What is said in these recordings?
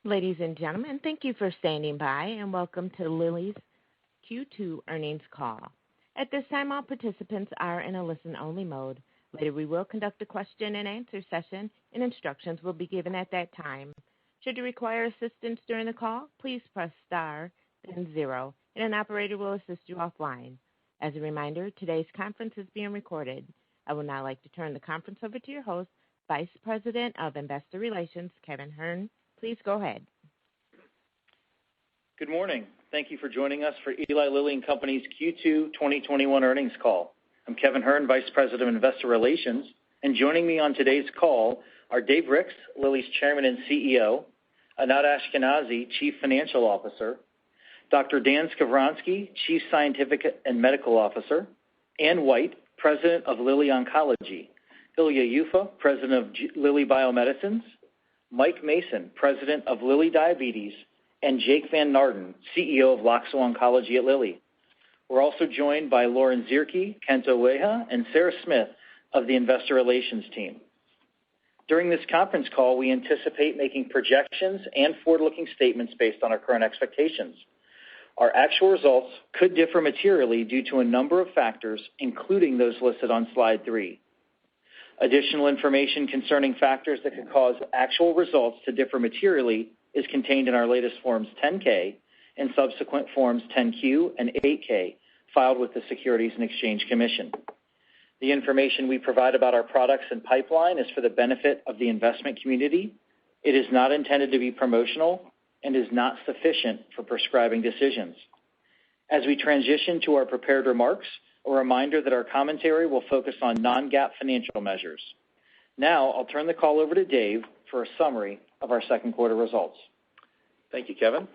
Ladies and gentlemen, thank you for standing by and welcome to Lilly's Q2 earnings call. At this time, all participants are in a listen-only mode. Later, we will conduct a question-and-answer session, and instructions will be given at that time. Should you require assistance during the call, please press star, then 0, and an operator will assist you offline. As a reminder, today's conference is being recorded. I would now like to turn the conference over to your host, Vice President of Investor Relations, Kevin Hern. Please go ahead. Good morning. Thank you for joining us for Eli Lilly and Company's Q2 2021 earnings call. I'm Kevin Hern, Vice President of Investor Relations, and joining me on today's call are Dave Ricks, Lilly's Chairman and CEO, Anat Ashkenazi, Chief Financial Officer, Dr. Dan Skovronsky, Chief Scientific and Medical Officer, Ann White, President of Lilly Oncology, Ilya Yuffa, President of Lilly Bio-Medicines, Mike Mason, President of Lilly Diabetes, and Jake Van Naarden, CEO of Loxo Oncology at Lilly. We're also joined by Lauren Zierke, Kento Ueha, and Sarah Smith of the Investor Relations team. During this conference call, we anticipate making projections and forward-looking statements based on our current expectations. Our actual results could differ materially due to a number of factors, including those listed on slide 3. Additional information concerning factors that could cause actual results to differ materially is contained in our latest Forms 10-K and subsequent Forms 10-Q and 8-K filed with the Securities and Exchange Commission. The information we provide about our products and pipeline is for the benefit of the investment community. It is not intended to be promotional and is not sufficient for prescribing decisions. As we transition to our prepared remarks, a reminder that our commentary will focus on non-GAAP financial measures. Now, I'll turn the call over to Dave for a summary of our second quarter results. Thank you, Kevin.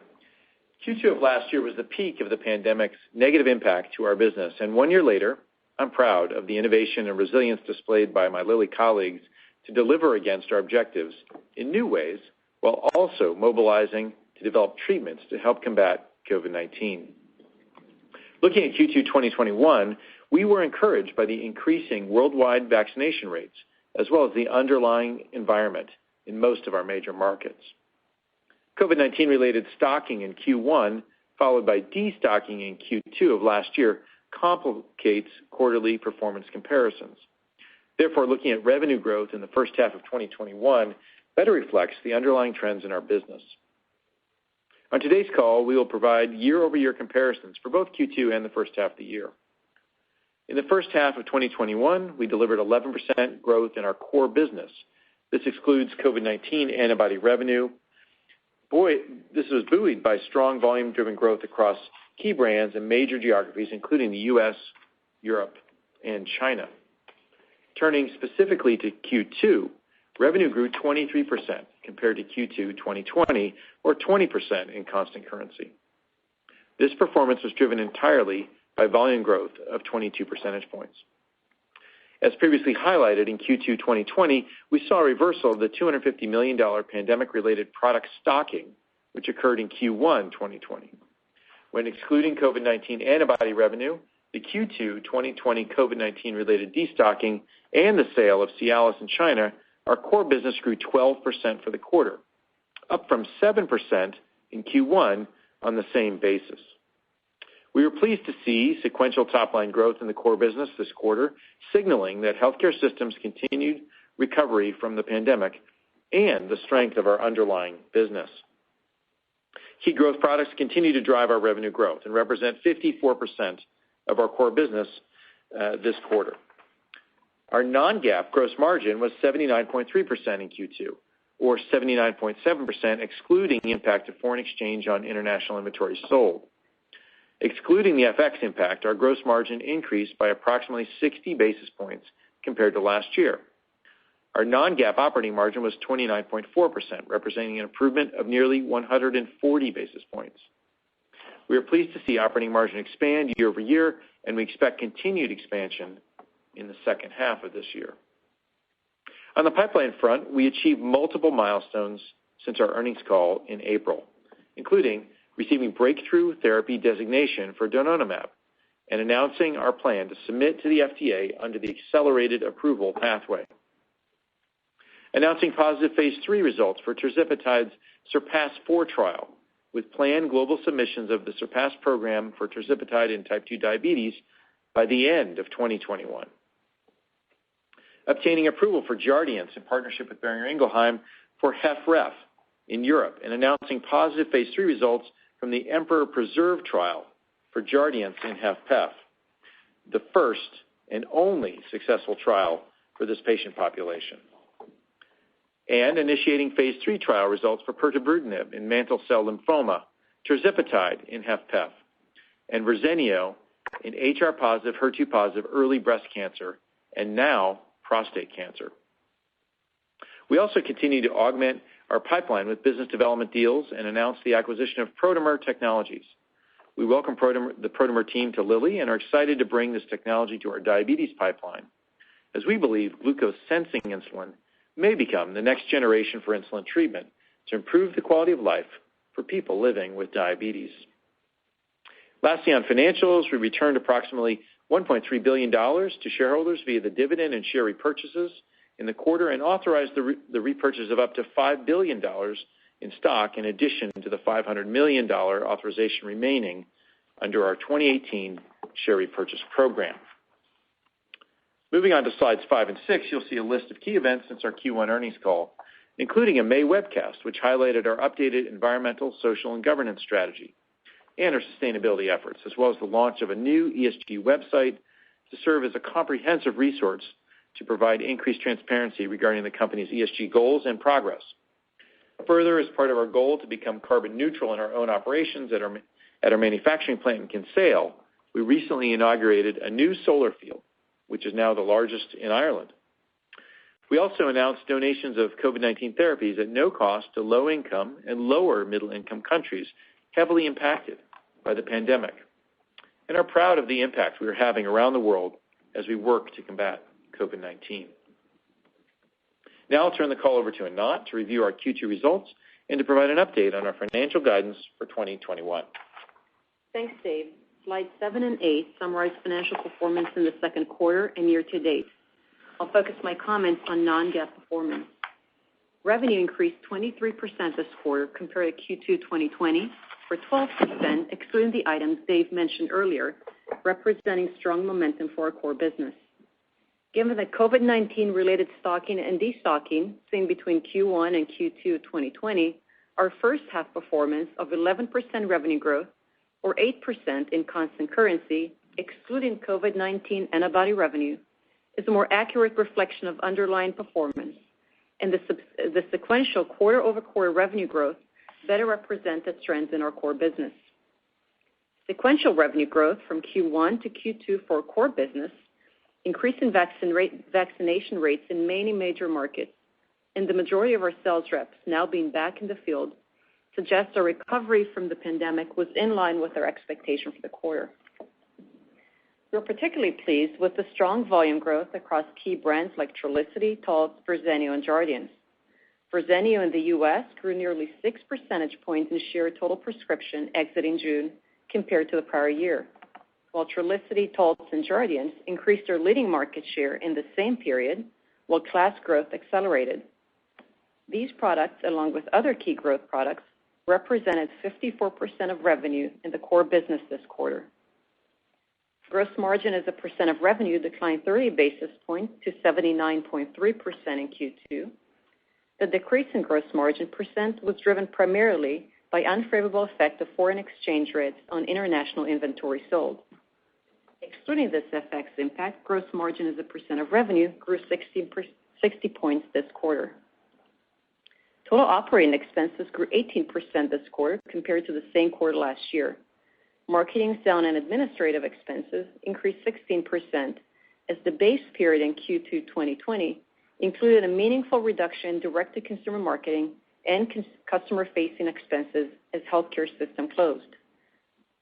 Q2 of last year was the peak of the pandemic's negative impact to our business, and 1 year later, I'm proud of the innovation and resilience displayed by my Lilly colleagues to deliver against our objectives in new ways while also mobilizing to develop treatments to help combat COVID-19. Looking at Q2 2021, we were encouraged by the increasing worldwide vaccination rates, as well as the underlying environment in most of our major markets. COVID-19 related stocking in Q1, followed by destocking in Q2 of last year, complicates quarterly performance comparisons. Therefore, looking at revenue growth in the first half of 2021 better reflects the underlying trends in our business. On today's call, we will provide year-over-year comparisons for both Q2 and the first half of the year. In the first half of 2021, we delivered 11% growth in our core business. This excludes COVID-19 antibody revenue. This was buoyed by strong volume-driven growth across key brands and major geographies, including the U.S., Europe, and China. Turning specifically to Q2, revenue grew 23% compared to Q2 2020, or 20% in constant currency. This performance was driven entirely by volume growth of 22 percentage points. As previously highlighted in Q2 2020, we saw a reversal of the $250 million pandemic-related product stocking, which occurred in Q1 2020. When excluding COVID-19 antibody revenue, the Q2 2020 COVID-19-related destocking, and the sale of Cialis in China, our core business grew 12% for the quarter, up from 7% in Q1 on the same basis. We were pleased to see sequential top-line growth in the core business this quarter, signaling that healthcare systems continued recovery from the pandemic and the strength of our underlying business. Key growth products continue to drive our revenue growth and represent 54% of our core business this quarter. Our non-GAAP gross margin was 79.3% in Q2, or 79.7% excluding the impact of foreign exchange on international inventory sold. Excluding the FX impact, our gross margin increased by approximately 60 basis points compared to last year. Our non-GAAP operating margin was 29.4%, representing an improvement of nearly 140 basis points. We are pleased to see operating margin expand year over year, and we expect continued expansion in the second half of this year. On the pipeline front, we achieved multiple milestones since our earnings call in April, including receiving breakthrough therapy designation for donanemab and announcing our plan to submit to the FDA under the accelerated approval pathway. announcing positive phase 3 results for tirzepatide's SURPASS-4 trial, with planned global submissions of the SURPASS program for tirzepatide in type 2 diabetes by the end of 2021. Obtaining approval for Jardiance in partnership with Boehringer Ingelheim for HFrEF in Europe, and announcing positive phase 3 results from the Emperor Preserve trial for Jardiance in HFpEF, the first and only successful trial for this patient population. And initiating phase 3 trial results for pirtobrutinib in mantle cell lymphoma, tirzepatide in HFpEF, and Verzenio in HR-positive, HER2-positive early breast cancer, and now prostate cancer. We also continue to augment our pipeline with business development deals and announce the acquisition of Protomer Technologies. We welcome the Protomer team to Lilly and are excited to bring this technology to our diabetes pipeline, as we believe glucose sensing insulin may become the next generation for insulin treatment to improve the quality of life for people living with diabetes. Lastly, on financials, we returned approximately $1.3 billion to shareholders via the dividend and share repurchases in the quarter, and authorized the repurchase of up to $5 billion in stock in addition to the $500 million authorization remaining under our 2018 share repurchase program. Moving on to slides 5 and 6, you'll see a list of key events since our Q1 earnings call, including a May webcast, which highlighted our updated environmental, social, and governance strategy and our sustainability efforts, as well as the launch of a new ESG website to serve as a comprehensive resource to provide increased transparency regarding the company's ESG goals and progress. Further, as part of our goal to become carbon neutral in our own operations at our manufacturing plant in Kinsale, we recently inaugurated a new solar field, which is now the largest in Ireland. We also announced donations of COVID-19 therapies at no cost to low-income and lower middle-income countries heavily impacted by the pandemic, and are proud of the impact we are having around the world as we work to combat COVID-19. Now I'll turn the call over to Anat to review our Q2 results and to provide an update on our financial guidance for 2021. Thanks, Dave. Slides 7 and 8 summarize financial performance in the second quarter and year to date. I'll focus my comments on non-GAAP performance. Revenue increased 23% this quarter compared to Q2 2020, or 12% excluding the items Dave mentioned earlier, representing strong momentum for our core business. Given the COVID-19 related stocking and destocking seen between Q1 and Q2 2020, our first half performance of 11% revenue growth, or 8% in constant currency, excluding COVID-19 antibody revenue, is a more accurate reflection of underlying performance, and the sequential quarter-over-quarter revenue growth better represents the trends in our core business. Sequential revenue growth from Q1 to Q2 for our core business, increase in vaccination rates in many major markets, and the majority of our sales reps now being back in the field, suggests our recovery from the pandemic was in line with our expectation for the quarter. We're particularly pleased with the strong volume growth across key brands like Trulicity, Taltz, Verzenio, and Jardiance. Verzenio in the U.S. grew nearly 6 percentage points in share total prescription exiting June compared to the prior year, while Trulicity, Taltz, and Jardiance increased their leading market share in the same period, while class growth accelerated. These products, along with other key growth products, represented 54% of revenue in the core business this quarter. Gross margin as a percent of revenue declined 30 basis points to 79.3% in Q2. The decrease in gross margin percent was driven primarily by unfavorable effect of foreign exchange rates on international inventory sold. Excluding this FX impact, gross margin as a percent of revenue grew 60 points this quarter. Total operating expenses grew 18% this quarter compared to the same quarter last year. Marketing, selling, and administrative expenses increased 16% as the base period in Q2 2020 included a meaningful reduction in direct-to-consumer marketing and customer-facing expenses as healthcare system closed.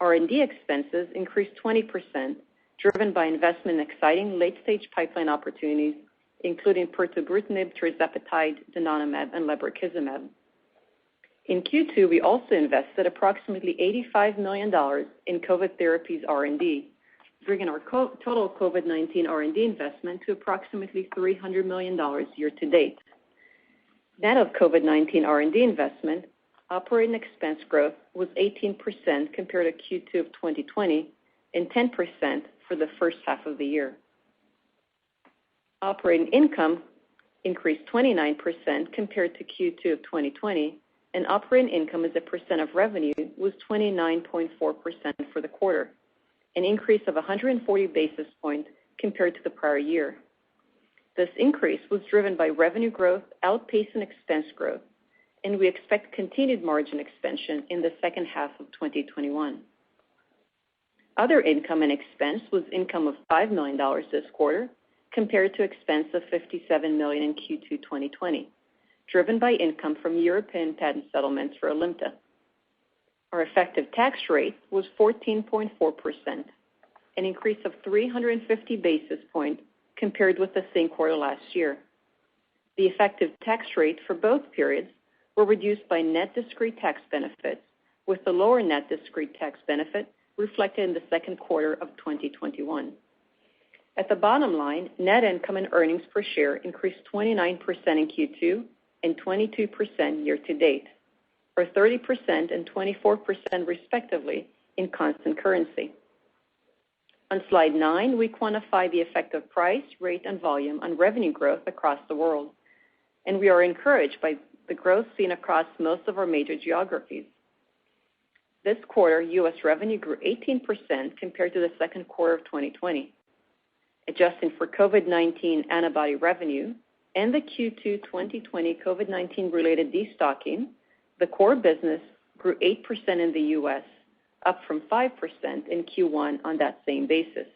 R&D expenses increased 20%, driven by investment in exciting late-stage pipeline opportunities, including pirtobrutinib, tirzepatide, donanemab, and Leverkusumab. In Q2, we also invested approximately $85 million in COVID therapies R&D, bringing our total COVID-19 R&D investment to approximately $300 million year to date. Net of COVID-19 R&D investment, operating expense growth was 18% compared to Q2 of 2020 and 10% for the first half of the year. Operating income increased 29% compared to Q2 of 2020, and operating income as a percent of revenue was 29.4% for the quarter, an increase of 140 basis points compared to the prior year. This increase was driven by revenue growth outpacing expense growth, and we expect continued margin expansion in the second half of 2021. Other income and expense was income of $5 million this quarter compared to expense of $57 million in Q2 2020, driven by income from European patent settlements for Alimta. Our effective tax rate was 14.4%, an increase of 350 basis points compared with the same quarter last year. The effective tax rate for both periods were reduced by net discrete tax benefits, with the lower net discrete tax benefit reflected in the second quarter of 2021. At the bottom line, net income and earnings per share increased 29% in Q2 and 22% year to date, or 30% and 24% respectively in constant currency. On slide 9, we quantify the effect of price, rate, and volume on revenue growth across the world, and we are encouraged by the growth seen across most of our major geographies. This quarter, U.S. revenue grew 18% compared to the second quarter of 2020. Adjusting for COVID-19 antibody revenue and the Q2 2020 COVID-19 related destocking, the core business grew 8% in the U.S., up from 5% in Q1 on that same basis.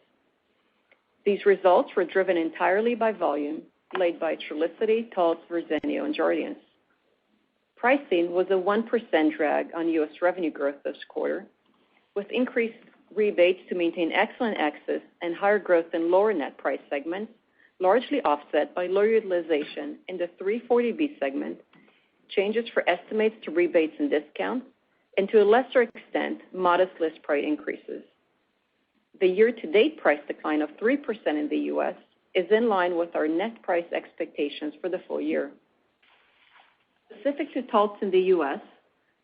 These results were driven entirely by volume, led by Trulicity, Taltz, Verzenio, and Jardiance. Pricing was a 1% drag on U.S. revenue growth this quarter, with increased rebates to maintain excellent access and higher growth in lower net price segments, largely offset by lower utilization in the 340B segment, changes for estimates to rebates and discounts, and to a lesser extent, modest list price increases. The year-to-date price decline of 3% in the U.S. is in line with our net price expectations for the full year. Specific to Taltz in the U.S.,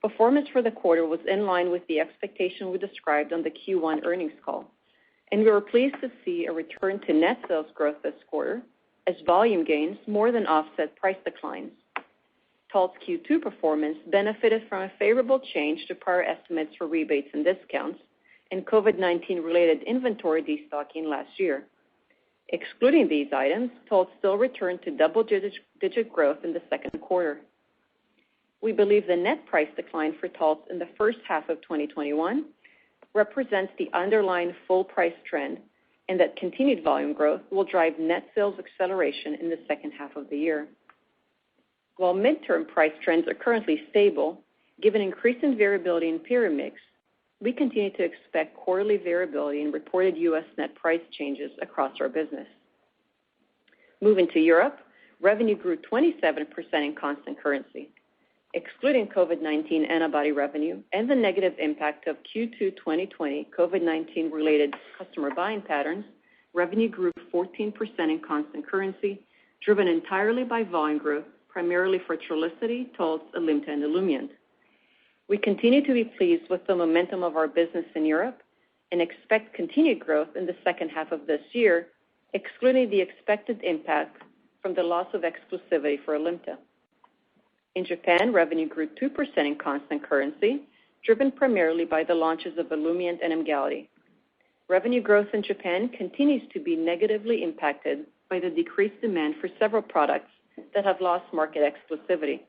performance for the quarter was in line with the expectation we described on the Q1 earnings call, and we were pleased to see a return to net sales growth this quarter as volume gains more than offset price declines. Taltz Q2 performance benefited from a favorable change to prior estimates for rebates and discounts and COVID-19 related inventory destocking last year. Excluding these items, Taltz still returned to double-digit growth in the second quarter. We believe the net price decline for Taltz in the first half of 2021 represents the underlying full price trend, and that continued volume growth will drive net sales acceleration in the second half of the year. While midterm price trends are currently stable, given increasing variability in period mix, we continue to expect quarterly variability in reported U.S. net price changes across our business. Moving to Europe, revenue grew 27% in constant currency. Excluding COVID-19 antibody revenue and the negative impact of Q2 2020 COVID-19 related customer buying patterns, revenue grew 14% in constant currency, driven entirely by volume growth, primarily for Trulicity, Taltz, Alimta, and Olumiant. We continue to be pleased with the momentum of our business in Europe and expect continued growth in the second half of this year, excluding the expected impact from the loss of exclusivity for Alimta. In Japan, revenue grew 2% in constant currency, driven primarily by the launches of Olumiant and Emgality. Revenue growth in Japan continues to be negatively impacted by the decreased demand for several products that have lost market exclusivity.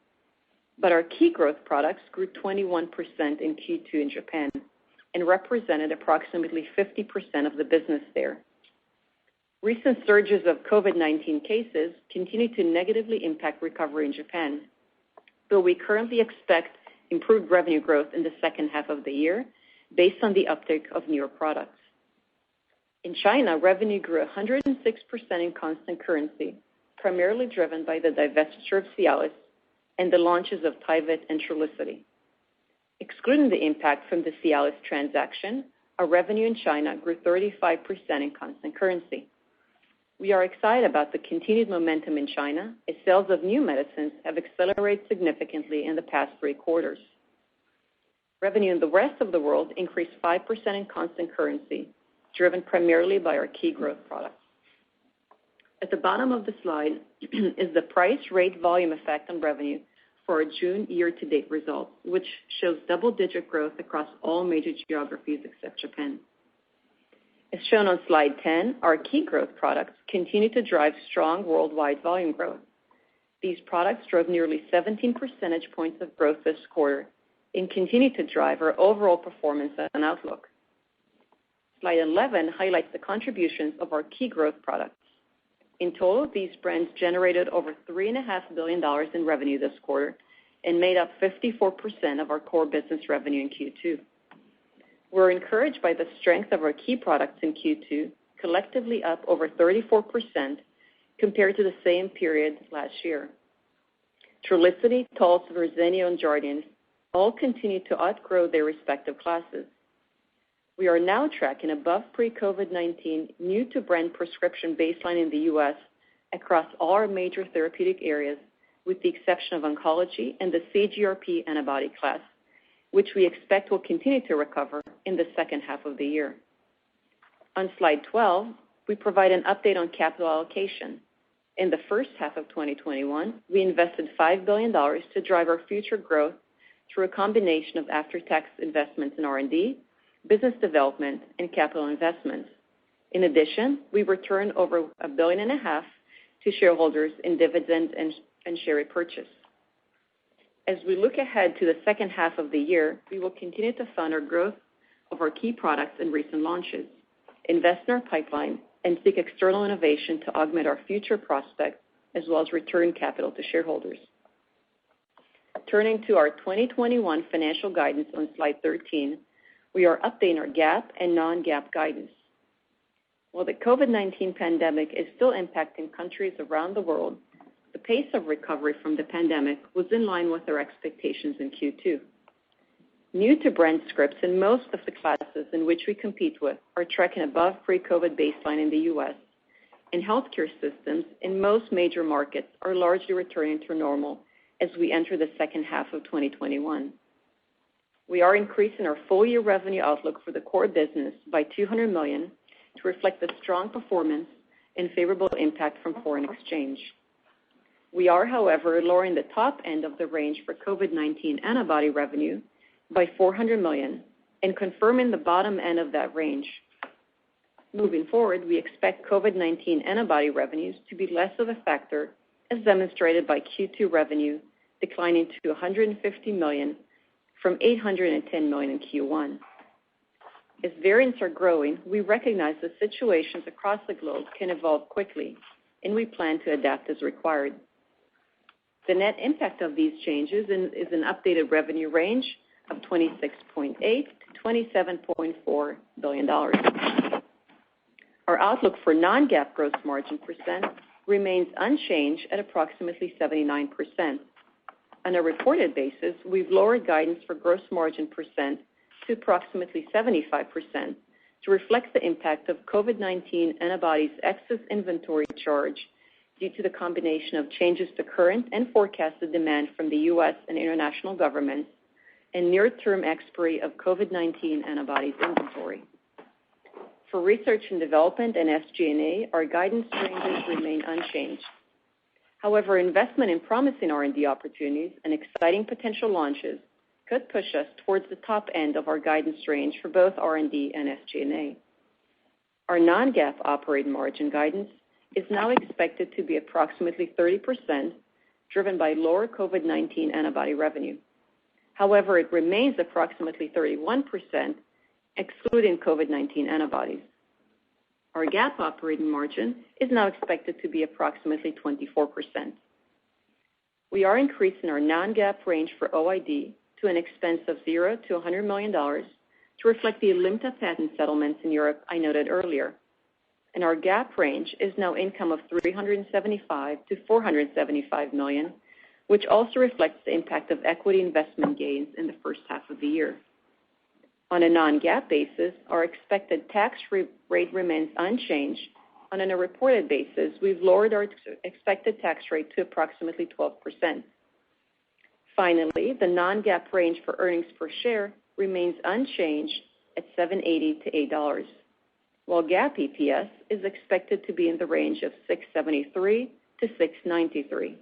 But our key growth products grew 21% in Q2 in Japan and represented approximately 50% of the business there. Recent surges of COVID-19 cases continue to negatively impact recovery in Japan, though we currently expect improved revenue growth in the second half of the year based on the uptick of newer products. In China, revenue grew 106% in constant currency, primarily driven by the divestiture of Cialis and the launches of Tyvyt and Trulicity. Excluding the impact from the Cialis transaction, our revenue in China grew 35% in constant currency. We are excited about the continued momentum in China as sales of new medicines have accelerated significantly in the past 3 quarters. Revenue in the rest of the world increased 5% in constant currency, driven primarily by our key growth products. At the bottom of the slide is the price rate volume effect on revenue for our June year-to-date results, which shows double-digit growth across all major geographies except Japan. As shown on slide 10, our key growth products continue to drive strong worldwide volume growth. These products drove nearly 17 percentage points of growth this quarter and continue to drive our overall performance and outlook. Slide 11 highlights the contributions of our key growth products. In total, these brands generated over $3.5 billion in revenue this quarter and made up 54% of our core business revenue in Q2. We're encouraged by the strength of our key products in Q2, collectively up over 34% compared to the same period last year. Trulicity, Taltz, Verzenio, and Jardiance all continue to outgrow their respective classes. We are now tracking above pre-COVID-19 new-to-brand prescription baseline in the U.S. across all our major therapeutic areas, with the exception of oncology and the CGRP antibody class, which we expect will continue to recover in the second half of the year. On slide 12, we provide an update on capital allocation. In the first half of 2021, we invested $5 billion to drive our future growth through a combination of after-tax investments in R&D, business development, and capital investments. In addition, we returned over $1.5 billion to shareholders in dividends and share repurchase. As we look ahead to the second half of the year, we will continue to fund our growth of our key products and recent launches, invest in our pipeline, and seek external innovation to augment our future prospects, as well as return capital to shareholders. Turning to our 2021 financial guidance on slide 13, we are updating our GAAP and non-GAAP guidance. While the COVID-19 pandemic is still impacting countries around the world, the pace of recovery from the pandemic was in line with our expectations in Q2. New-to-brand scripts in most of the classes in which we compete with are tracking above pre-COVID baseline in the U.S., and healthcare systems in most major markets are largely returning to normal as we enter the second half of 2021. We are increasing our full-year revenue outlook for the core business by $200 million to reflect the strong performance and favorable impact from foreign exchange. We are, however, lowering the top end of the range for COVID-19 antibody revenue by $400 million and confirming the bottom end of that range. Moving forward, we expect COVID-19 antibody revenues to be less of a factor, as demonstrated by Q2 revenue declining to $150 million from $810 million in Q1. As variants are growing, we recognize that situations across the globe can evolve quickly, and we plan to adapt as required. The net impact of these changes is an updated revenue range of $26.8 to $27.4 billion. Our outlook for non-GAAP gross margin percent remains unchanged at approximately 79%. On a reported basis, we've lowered guidance for gross margin percent to approximately 75% to reflect the impact of COVID-19 antibodies excess inventory charge due to the combination of changes to current and forecasted demand from the U.S. and international governments and near-term expiry of COVID-19 antibodies inventory. For research and development and SG&A, our guidance ranges remain unchanged. However, investment in promising R&D opportunities and exciting potential launches could push us towards the top end of our guidance range for both R&D and SG&A. Our non-GAAP operating margin guidance is now expected to be approximately 30%, driven by lower COVID-19 antibody revenue. However, it remains approximately 31%, excluding COVID-19 antibodies. Our GAAP operating margin is now expected to be approximately 24%. We are increasing our non-GAAP range for OID to an expense of $0 to $100 million to reflect the Alimta patent settlements in Europe I noted earlier. And our GAAP range is now income of $375 to $475 million, which also reflects the impact of equity investment gains in the first half of the year. On a non-GAAP basis, our expected tax rate remains unchanged On a reported basis, we've lowered our expected tax rate to approximately 12%. Finally, the non-GAAP range for earnings per share remains unchanged at $7.80 to $8, while GAAP EPS is expected to be in the range of $6.73 to $6.93,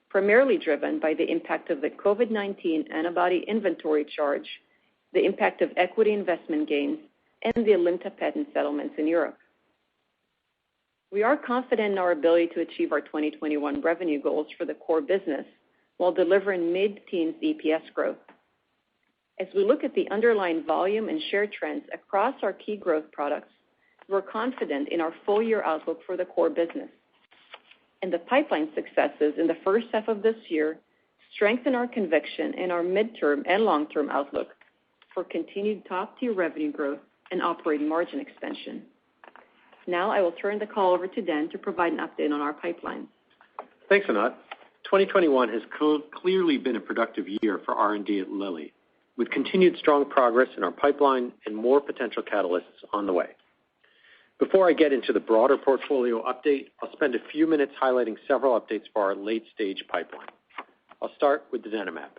primarily driven by the impact of the COVID-19 antibody inventory charge, the impact of equity investment gains, and the Alimta patent settlements in Europe. We are confident in our ability to achieve our 2021 revenue goals for the core business while delivering mid-teens EPS growth. As we look at the underlying volume and share trends across our key growth products, we're confident in our full-year outlook for the core business. And the pipeline successes in the first half of this year strengthen our conviction in our midterm and long-term outlook for continued top-tier revenue growth and operating margin expansion. Now I will turn the call over to Dan to provide an update on our pipeline. Thanks, Anat. 2021 has clearly been a productive year for R&D at Lilly, with continued strong progress in our pipeline and more potential catalysts on the way. Before I get into the broader portfolio update, I'll spend a few minutes highlighting several updates for our late-stage pipeline. I'll start with donanemab.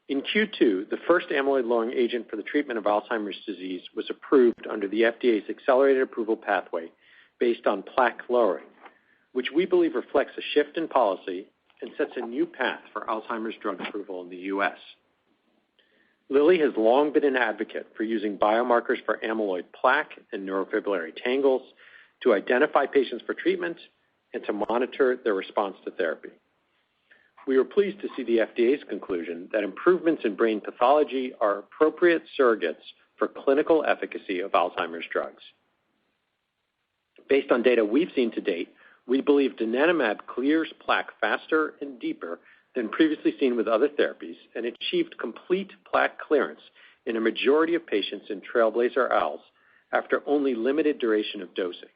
In Q2, the first amyloid-lowering agent for the treatment of Alzheimer's disease was approved under the FDA's accelerated approval pathway based on plaque lowering, which we believe reflects a shift in policy and sets a new path for Alzheimer's drug approval in the U.S. Lilly has long been an advocate for using biomarkers for amyloid plaque and neurofibrillary tangles to identify patients for treatment and to monitor their response to therapy. We were pleased to see the FDA's conclusion that improvements in brain pathology are appropriate surrogates for clinical efficacy of Alzheimer's drugs. Based on data we've seen to date, we believe donanemab clears plaque faster and deeper than previously seen with other therapies and achieved complete plaque clearance in a majority of patients in Trailblazer-ALZ after only limited duration of dosing.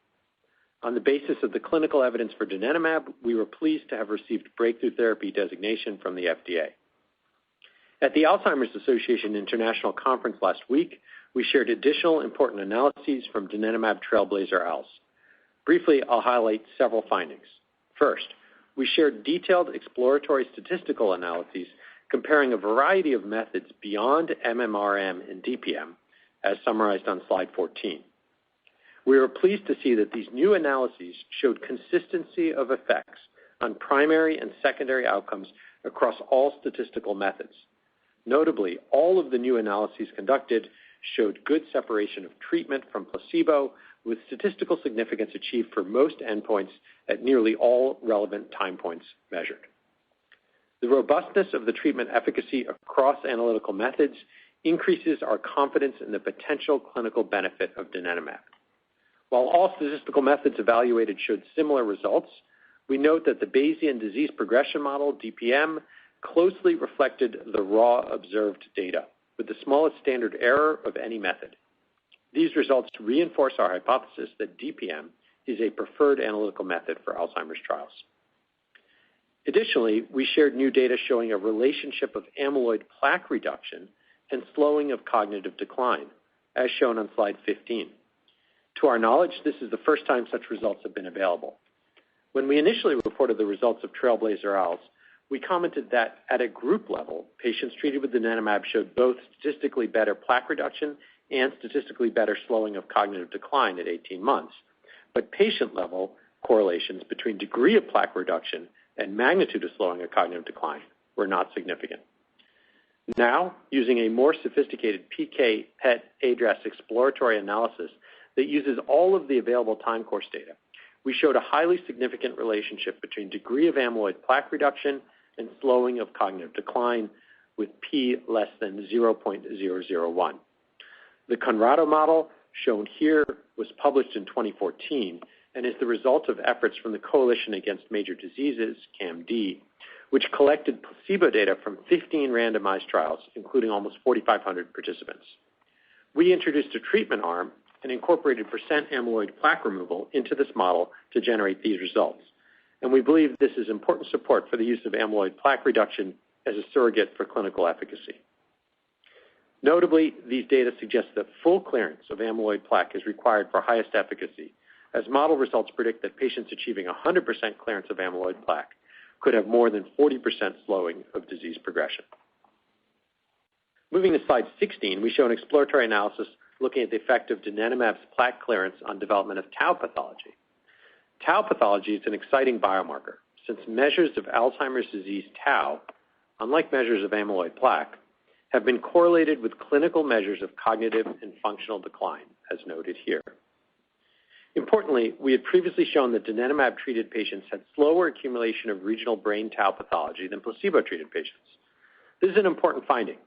On the basis of the clinical evidence for donanemab, we were pleased to have received breakthrough therapy designation from the FDA. At the Alzheimer's Association International Conference last week, we shared additional important analyses from donanemab Trailblazer-ALZ. Briefly, I'll highlight several findings. First, we shared detailed exploratory statistical analyses comparing a variety of methods beyond MMRM and DPM, as summarized on slide 14. We were pleased to see that these new analyses showed consistency of effects on primary and secondary outcomes across all statistical methods. Notably, all of the new analyses conducted showed good separation of treatment from placebo, with statistical significance achieved for most endpoints at nearly all relevant time points measured. The robustness of the treatment efficacy across analytical methods increases our confidence in the potential clinical benefit of donanemab. While all statistical methods evaluated showed similar results, we note that the Bayesian disease progression model, DPM, closely reflected the raw observed data, with the smallest standard error of any method. These results reinforce our hypothesis that DPM is a preferred analytical method for Alzheimer's trials. Additionally, we shared new data showing a relationship of amyloid plaque reduction and slowing of cognitive decline, as shown on slide 15. To our knowledge, this is the first time such results have been available. When we initially reported the results of Trailblazer-ALZ, we commented that at a group level, patients treated with donanemab showed both statistically better plaque reduction and statistically better slowing of cognitive decline at 18 months. But patient-level correlations between degree of plaque reduction and magnitude of slowing of cognitive decline were not significant. Now, using a more sophisticated PK PET ADRES exploratory analysis that uses all of the available time course data, we showed a highly significant relationship between degree of amyloid plaque reduction and slowing of cognitive decline, with p less than 0.001. The Conrado model, shown here, was published in 2014 and is the result of efforts from the Coalition Against Major Diseases, CAMD, which collected placebo data from 15 randomized trials, including almost 4,500 participants. We introduced a treatment arm and incorporated percent amyloid plaque removal into this model to generate these results. And we believe this is important support for the use of amyloid plaque reduction as a surrogate for clinical efficacy. Notably, these data suggest that full clearance of amyloid plaque is required for highest efficacy, as model results predict that patients achieving 100% clearance of amyloid plaque could have more than 40% slowing of disease progression. Moving to slide 16, we show an exploratory analysis looking at the effect of donanemab's plaque clearance on development of tau pathology. Tau pathology is an exciting biomarker, since measures of Alzheimer's disease tau, unlike measures of amyloid plaque, have been correlated with clinical measures of cognitive and functional decline, as noted here. Importantly, we had previously shown that donanemab-treated patients had slower accumulation of regional brain tau pathology than placebo-treated patients. This is an important finding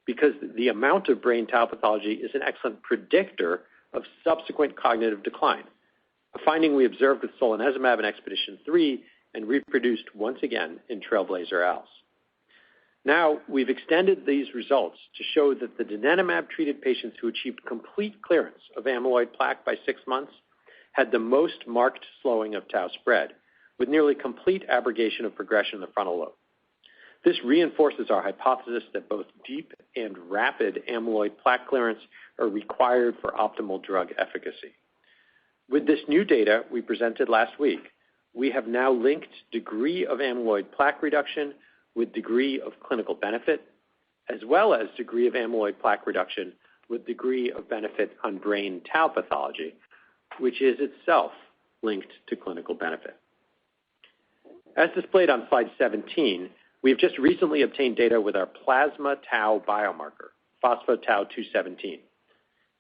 because the amount of brain tau pathology is an excellent predictor of subsequent cognitive decline, a finding we observed with solanezumab in Expedition 3 and reproduced once again in Trailblazer-ALZ. Now, we've extended these results to show that the donanemab-treated patients who achieved complete clearance of amyloid plaque by 6 months had the most marked slowing of tau spread, with nearly complete abrogation of progression in the frontal lobe. This reinforces our hypothesis that both deep and rapid amyloid plaque clearance are required for optimal drug efficacy. With this new data we presented last week, we have now linked degree of amyloid plaque reduction with degree of clinical benefit, as well as degree of amyloid plaque reduction with degree of benefit on brain tau pathology, which is itself linked to clinical benefit. As displayed on slide 17, we have just recently obtained data with our plasma tau biomarker, phospho-tau217.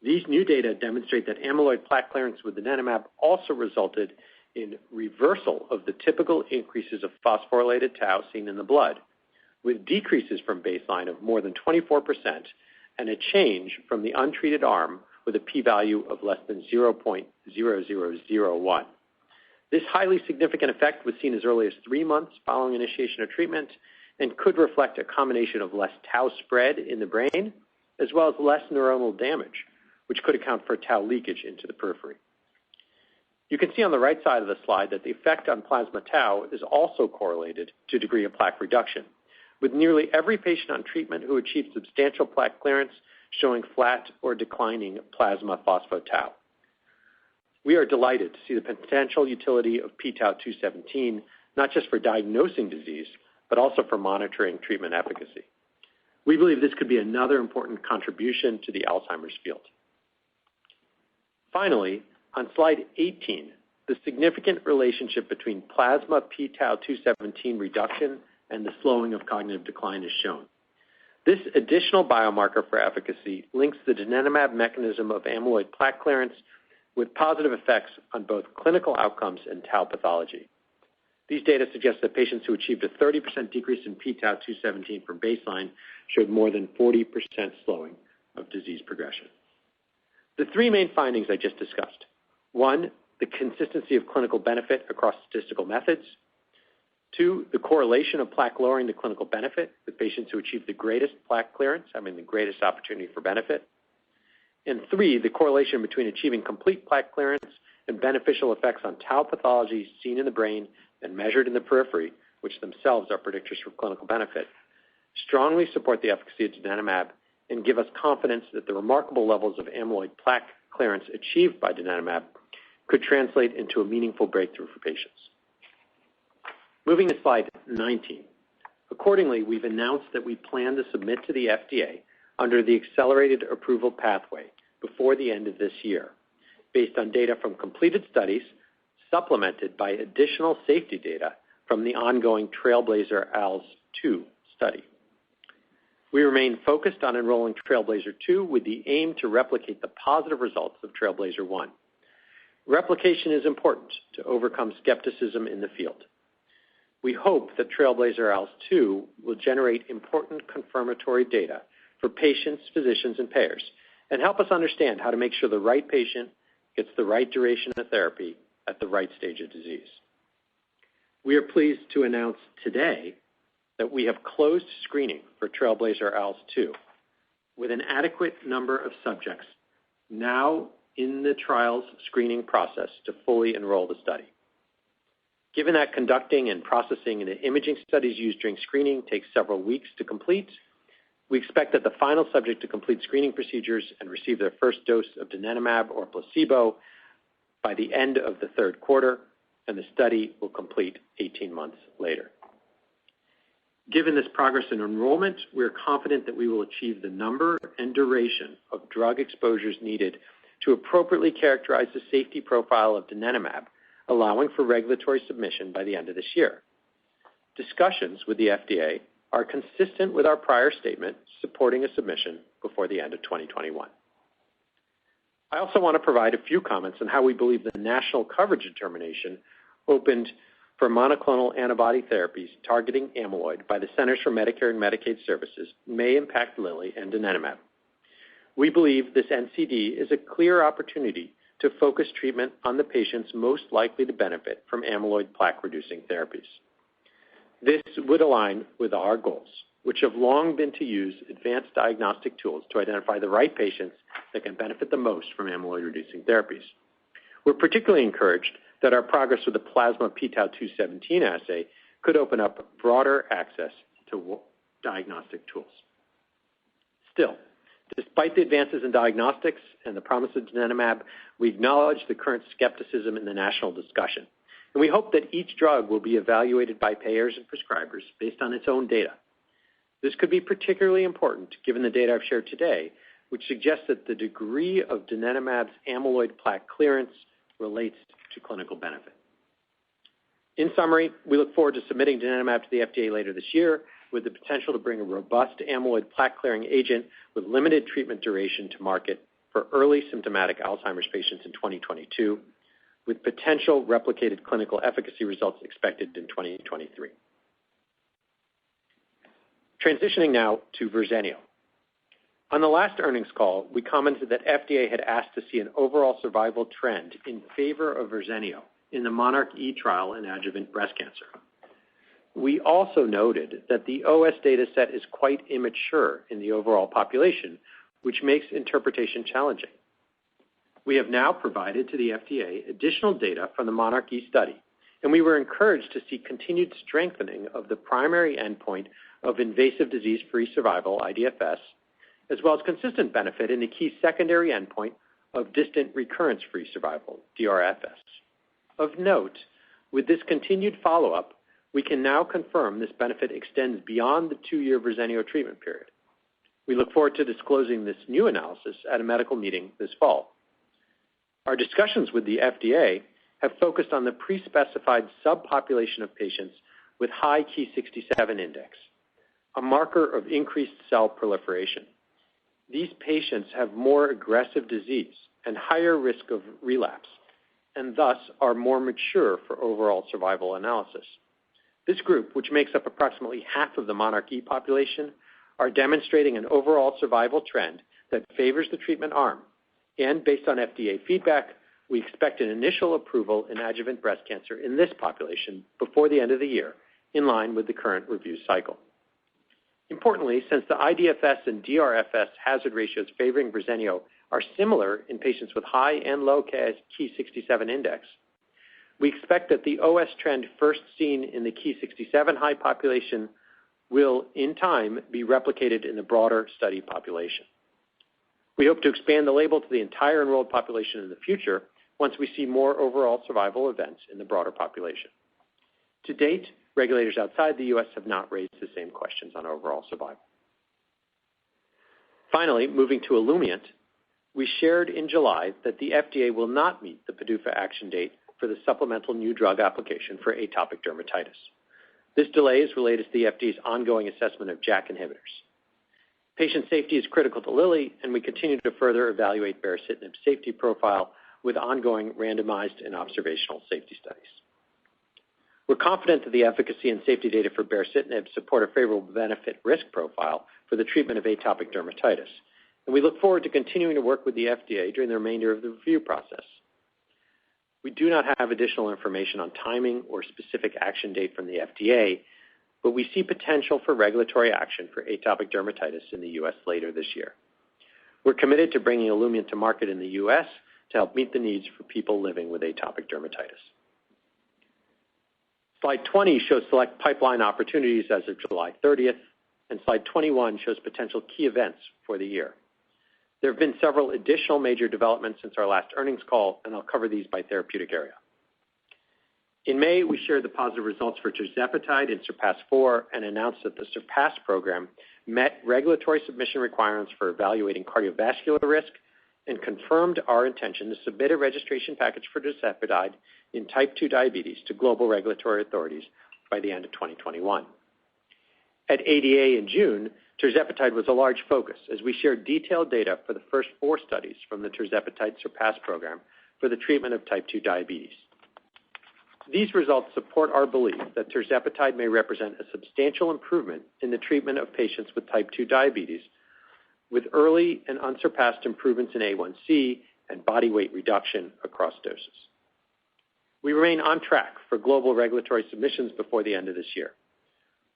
These new data demonstrate that amyloid plaque clearance with donanemab also resulted in reversal of the typical increases of phosphorylated tau seen in the blood, with decreases from baseline of more than 24% and a change from the untreated arm with a p-value of less than 0.0001. This highly significant effect was seen as early as 3 months following initiation of treatment and could reflect a combination of less tau spread in the brain as well as less neuronal damage, which could account for tau leakage into the periphery. You can see on the right side of the slide that the effect on plasma tau is also correlated to degree of plaque reduction, with nearly every patient on treatment who achieved substantial plaque clearance showing flat or declining plasma phospho-tau. We are delighted to see the potential utility of p-tau217, not just for diagnosing disease, but also for monitoring treatment efficacy. We believe this could be another important contribution to the Alzheimer's field. Finally, on slide 18, the significant relationship between plasma p-tau217 reduction and the slowing of cognitive decline is shown. This additional biomarker for efficacy links the donanemab mechanism of amyloid plaque clearance with positive effects on both clinical outcomes and tau pathology. These data suggest that patients who achieved a 30% decrease in p-tau217 from baseline showed more than 40% slowing of disease progression. The 3 main findings I just discussed: 1, the consistency of clinical benefit across statistical methods; 2, the correlation of plaque lowering to clinical benefit with patients who achieve the greatest plaque clearance, having the greatest opportunity for benefit; and 3, the correlation between achieving complete plaque clearance and beneficial effects on tau pathology seen in the brain and measured in the periphery, which themselves are predictors for clinical benefit, strongly support the efficacy of donanemab and give us confidence that the remarkable levels of amyloid plaque clearance achieved by donanemab could translate into a meaningful breakthrough for patients. Moving to slide 19. Accordingly, we've announced that we plan to submit to the FDA under the accelerated approval pathway before the end of this year, based on data from completed studies supplemented by additional safety data from the ongoing Trailblazer-ALZ 2 study. We remain focused on enrolling Trailblazer 2 with the aim to replicate the positive results of Trailblazer 1. Replication is important to overcome skepticism in the field. We hope that Trailblazer-ALZ 2 will generate important confirmatory data for patients, physicians, and payers, and help us understand how to make sure the right patient gets the right duration of therapy at the right stage of disease. We are pleased to announce today that we have closed screening for Trailblazer-ALZ 2 with an adequate number of subjects now in the trial's screening process to fully enroll the study. Given that conducting and processing the imaging studies used during screening takes several weeks to complete, we expect that the final subject to complete screening procedures and receive their first dose of donanemab or placebo by the end of the third quarter, and the study will complete 18 months later. Given this progress in enrollment, we are confident that we will achieve the number and duration of drug exposures needed to appropriately characterize the safety profile of donanemab, allowing for regulatory submission by the end of this year. Discussions with the FDA are consistent with our prior statement supporting a submission before the end of 2021. I also want to provide a few comments on how we believe the national coverage determination opened for monoclonal antibody therapies targeting amyloid by the Centers for Medicare and Medicaid Services may impact Lilly and donanemab. We believe this NCD is a clear opportunity to focus treatment on the patients most likely to benefit from amyloid plaque-reducing therapies. This would align with our goals, which have long been to use advanced diagnostic tools to identify the right patients that can benefit the most from amyloid-reducing therapies. We're particularly encouraged that our progress with the plasma p-tau217 assay could open up broader access to diagnostic tools. Still, despite the advances in diagnostics and the promise of donanemab, we acknowledge the current skepticism in the national discussion, and we hope that each drug will be evaluated by payers and prescribers based on its own data. This could be particularly important given the data I've shared today, which suggests that the degree of donanemab's amyloid plaque clearance relates to clinical benefit. In summary, we look forward to submitting donanemab to the FDA later this year with the potential to bring a robust amyloid plaque-clearing agent with limited treatment duration to market for early symptomatic Alzheimer's patients in 2022, with potential replicated clinical efficacy results expected in 2023. Transitioning now to Verzenio. On the last earnings call, we commented that FDA had asked to see an overall survival trend in favor of Verzenio in the monarch-E trial in adjuvant breast cancer. We also noted that the OS data set is quite immature in the overall population, which makes interpretation challenging. We have now provided to the FDA additional data from the monarch-E study, and we were encouraged to see continued strengthening of the primary endpoint of invasive disease-free survival, IDFS, as well as consistent benefit in the key secondary endpoint of distant recurrence-free survival, DRFS. Of note, with this continued follow-up, we can now confirm this benefit extends beyond the 2-year Verzenio treatment period. We look forward to disclosing this new analysis at a medical meeting this fall. Our discussions with the FDA have focused on the pre-specified subpopulation of patients with high Ki-67 index, a marker of increased cell proliferation. These patients have more aggressive disease and higher risk of relapse, and thus are more mature for overall survival analysis. This group, which makes up approximately half of the monarch-E population, are demonstrating an overall survival trend that favors the treatment arm, and based on FDA feedback, we expect an initial approval in adjuvant breast cancer in this population before the end of the year, in line with the current review cycle. Importantly, since the IDFS and DRFS hazard ratios favoring Verzenio are similar in patients with high and low Ki-67 index, we expect that the OS trend first seen in the Ki-67 high population will, in time, be replicated in the broader study population. We hope to expand the label to the entire enrolled population in the future once we see more overall survival events in the broader population. To date, regulators outside the U.S. have not raised the same questions on overall survival. Finally, moving to Olumiant, we shared in July that the FDA will not meet the PDUFA action date for the supplemental new drug application for atopic dermatitis. This delay is related to the FDA's ongoing assessment of JAK inhibitors. Patient safety is critical to Lilly, and we continue to further evaluate baricitinib's safety profile with ongoing randomized and observational safety studies. We're confident that the efficacy and safety data for baricitinib support a favorable benefit-risk profile for the treatment of atopic dermatitis, and we look forward to continuing to work with the FDA during the remainder of the review process. We do not have additional information on timing or specific action date from the FDA, but we see potential for regulatory action for atopic dermatitis in the U.S. later this year. We're committed to bringing Olumiant to market in the U.S. to help meet the needs for people living with atopic dermatitis. Slide 20 shows select pipeline opportunities as of July 30th, and slide 21 shows potential key events for the year. There have been several additional major developments since our last earnings call, and I'll cover these by therapeutic area. In May, we shared the positive results for tirzepatide in SURPASS-4 and announced that the SURPASS program met regulatory submission requirements for evaluating cardiovascular risk and confirmed our intention to submit a registration package for tirzepatide in type 2 diabetes to global regulatory authorities by the end of 2021. At ADA in June, tirzepatide was a large focus as we shared detailed data for the first 4 studies from the tirzepatide SURPASS program for the treatment of type 2 diabetes. These results support our belief that tirzepatide may represent a substantial improvement in the treatment of patients with type 2 diabetes, with early and unsurpassed improvements in A1C and body weight reduction across doses. We remain on track for global regulatory submissions before the end of this year.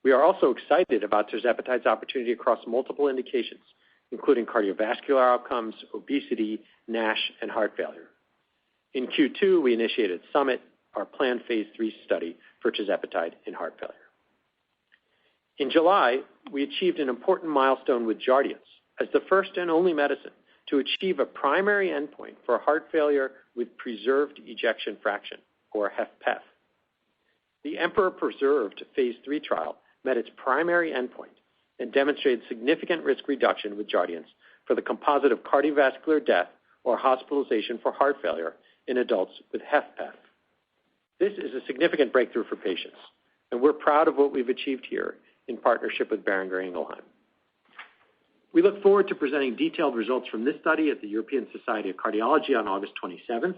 We are also excited about tirzepatide's opportunity across multiple indications, including cardiovascular outcomes, obesity, NASH, and heart failure. In Q2, we initiated SUMMIT, our planned phase 3 study for tirzepatide in heart failure. In July, we achieved an important milestone with Jardiance as the first and only medicine to achieve a primary endpoint for heart failure with preserved ejection fraction, or HFpEF. The EMPEROR-Preserved phase 3 trial met its primary endpoint and demonstrated significant risk reduction with Jardiance for the composite of cardiovascular death or hospitalization for heart failure in adults with HFpEF. This is a significant breakthrough for patients, and we're proud of what we've achieved here in partnership with Boehringer Ingelheim. We look forward to presenting detailed results from this study at the European Society of Cardiology on August 27th,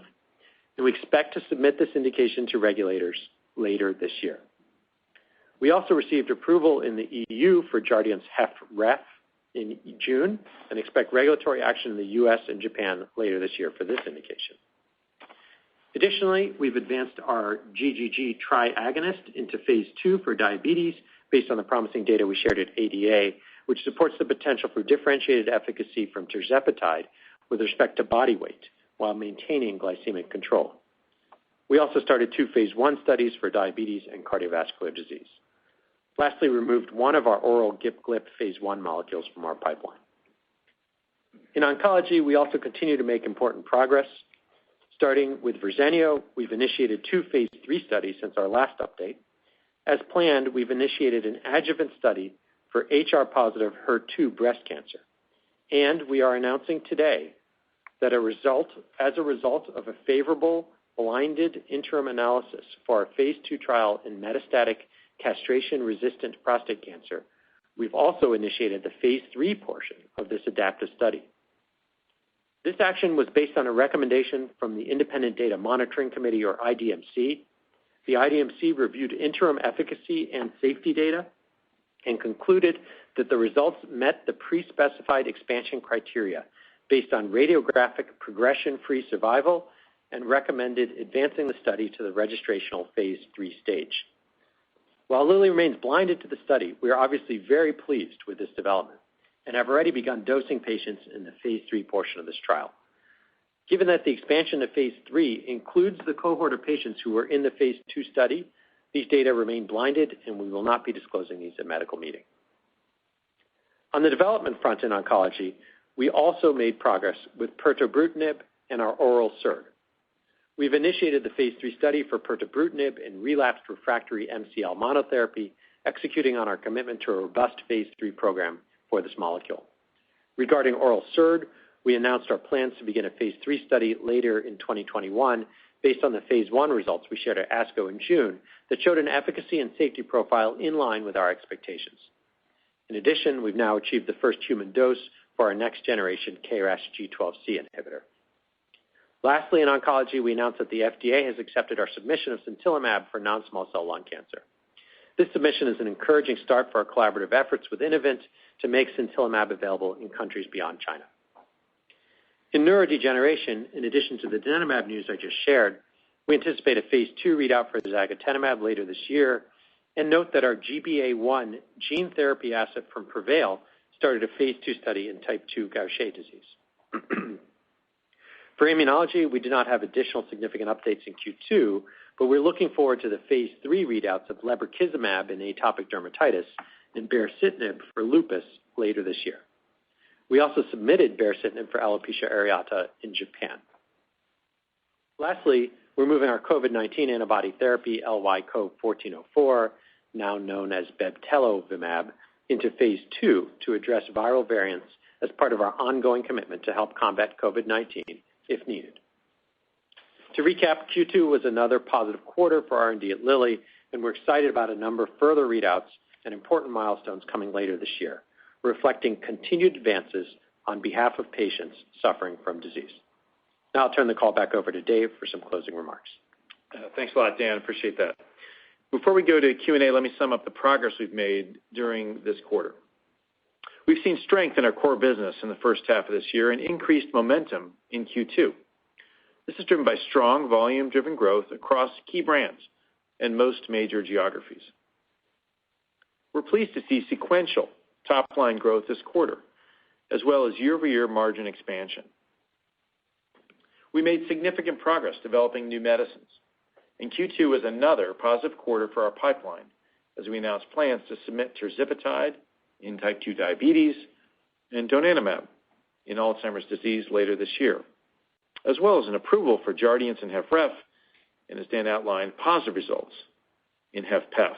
and we expect to submit this indication to regulators later this year. We also received approval in the EU for Jardiance HFrEF in June and expect regulatory action in the US and Japan later this year for this indication. Additionally, we've advanced our GGG triagonist into phase 2 for diabetes based on the promising data we shared at ADA, which supports the potential for differentiated efficacy from tirzepatide with respect to body weight while maintaining glycemic control. We also started 2 phase 1 studies for diabetes and cardiovascular disease. Lastly, we removed one of our oral GIP-GLP phase 1 molecules from our pipeline. In oncology, we also continue to make important progress. Starting with Verzenio, we've initiated 2 phase 3 studies since our last update. As planned, we've initiated an adjuvant study for HR-positive HER2 breast cancer. And we are announcing today that as a result of a favorable blinded interim analysis for our phase 2 trial in metastatic castration-resistant prostate cancer, we've also initiated the phase 3 portion of this adaptive study. This action was based on a recommendation from the Independent Data Monitoring Committee, or IDMC. The IDMC reviewed interim efficacy and safety data and concluded that the results met the pre-specified expansion criteria based on radiographic progression-free survival and recommended advancing the study to the registrational phase 3 stage. While Lilly remains blinded to the study, we are obviously very pleased with this development and have already begun dosing patients in the phase 3 portion of this trial. Given that the expansion to phase 3 includes the cohort of patients who were in the phase 2 study, these data remain blinded and we will not be disclosing these at medical meeting. On the development front in oncology, we also made progress with pirtobrutinib and our oral SERD. We've initiated the phase 3 study for pirtobrutinib in relapsed refractory MCL monotherapy, executing on our commitment to a robust phase 3 program for this molecule. Regarding oral SERD, we announced our plans to begin a phase 3 study later in 2021 based on the phase 1 results we shared at ASCO in June that showed an efficacy and safety profile in line with our expectations. In addition, we've now achieved the first human dose for our next generation KRAS G12C inhibitor. Lastly, in oncology, we announced that the FDA has accepted our submission of Cintilomab for non-small cell lung cancer. This submission is an encouraging start for our collaborative efforts with Innovent to make Cintilomab available in countries beyond China. In neurodegeneration, in addition to the donanemab news I just shared, we anticipate a phase 2 readout for zagotenemab later this year, and note that our GBA1 gene therapy asset from Prevail started a phase 2 study in type 2 Gaucher disease. For immunology, we do not have additional significant updates in Q2, but we're looking forward to the phase 3 readouts of leverkusumab in atopic dermatitis and baricitinib for lupus later this year. We also submitted baricitinib for alopecia areata in Japan. Lastly, we're moving our COVID-19 antibody therapy, LY-CoV1404, now known as Bebtelovimab, into phase 2 to address viral variants as part of our ongoing commitment to help combat COVID-19 if needed. To recap, Q2 was another positive quarter for R&D at Lilly, and we're excited about a number of further readouts and important milestones coming later this year, reflecting continued advances on behalf of patients suffering from disease. Now I'll turn the call back over to Dave for some closing remarks. Thanks a lot, Dan. Appreciate that. Before we go to Q&A, let me sum up the progress we've made during this quarter. We've seen strength in our core business in the first half of this year and increased momentum in Q2. This is driven by strong volume-driven growth across key brands and most major geographies. We're pleased to see sequential top-line growth this quarter, as well as year-over-year margin expansion. We made significant progress developing new medicines, and Q2 was another positive quarter for our pipeline as we announced plans to submit tirzepatide in type 2 diabetes and donanemab in Alzheimer's disease later this year, as well as an approval for Jardiance and HFrEF, and as Dan outlined, positive results in HFpEF.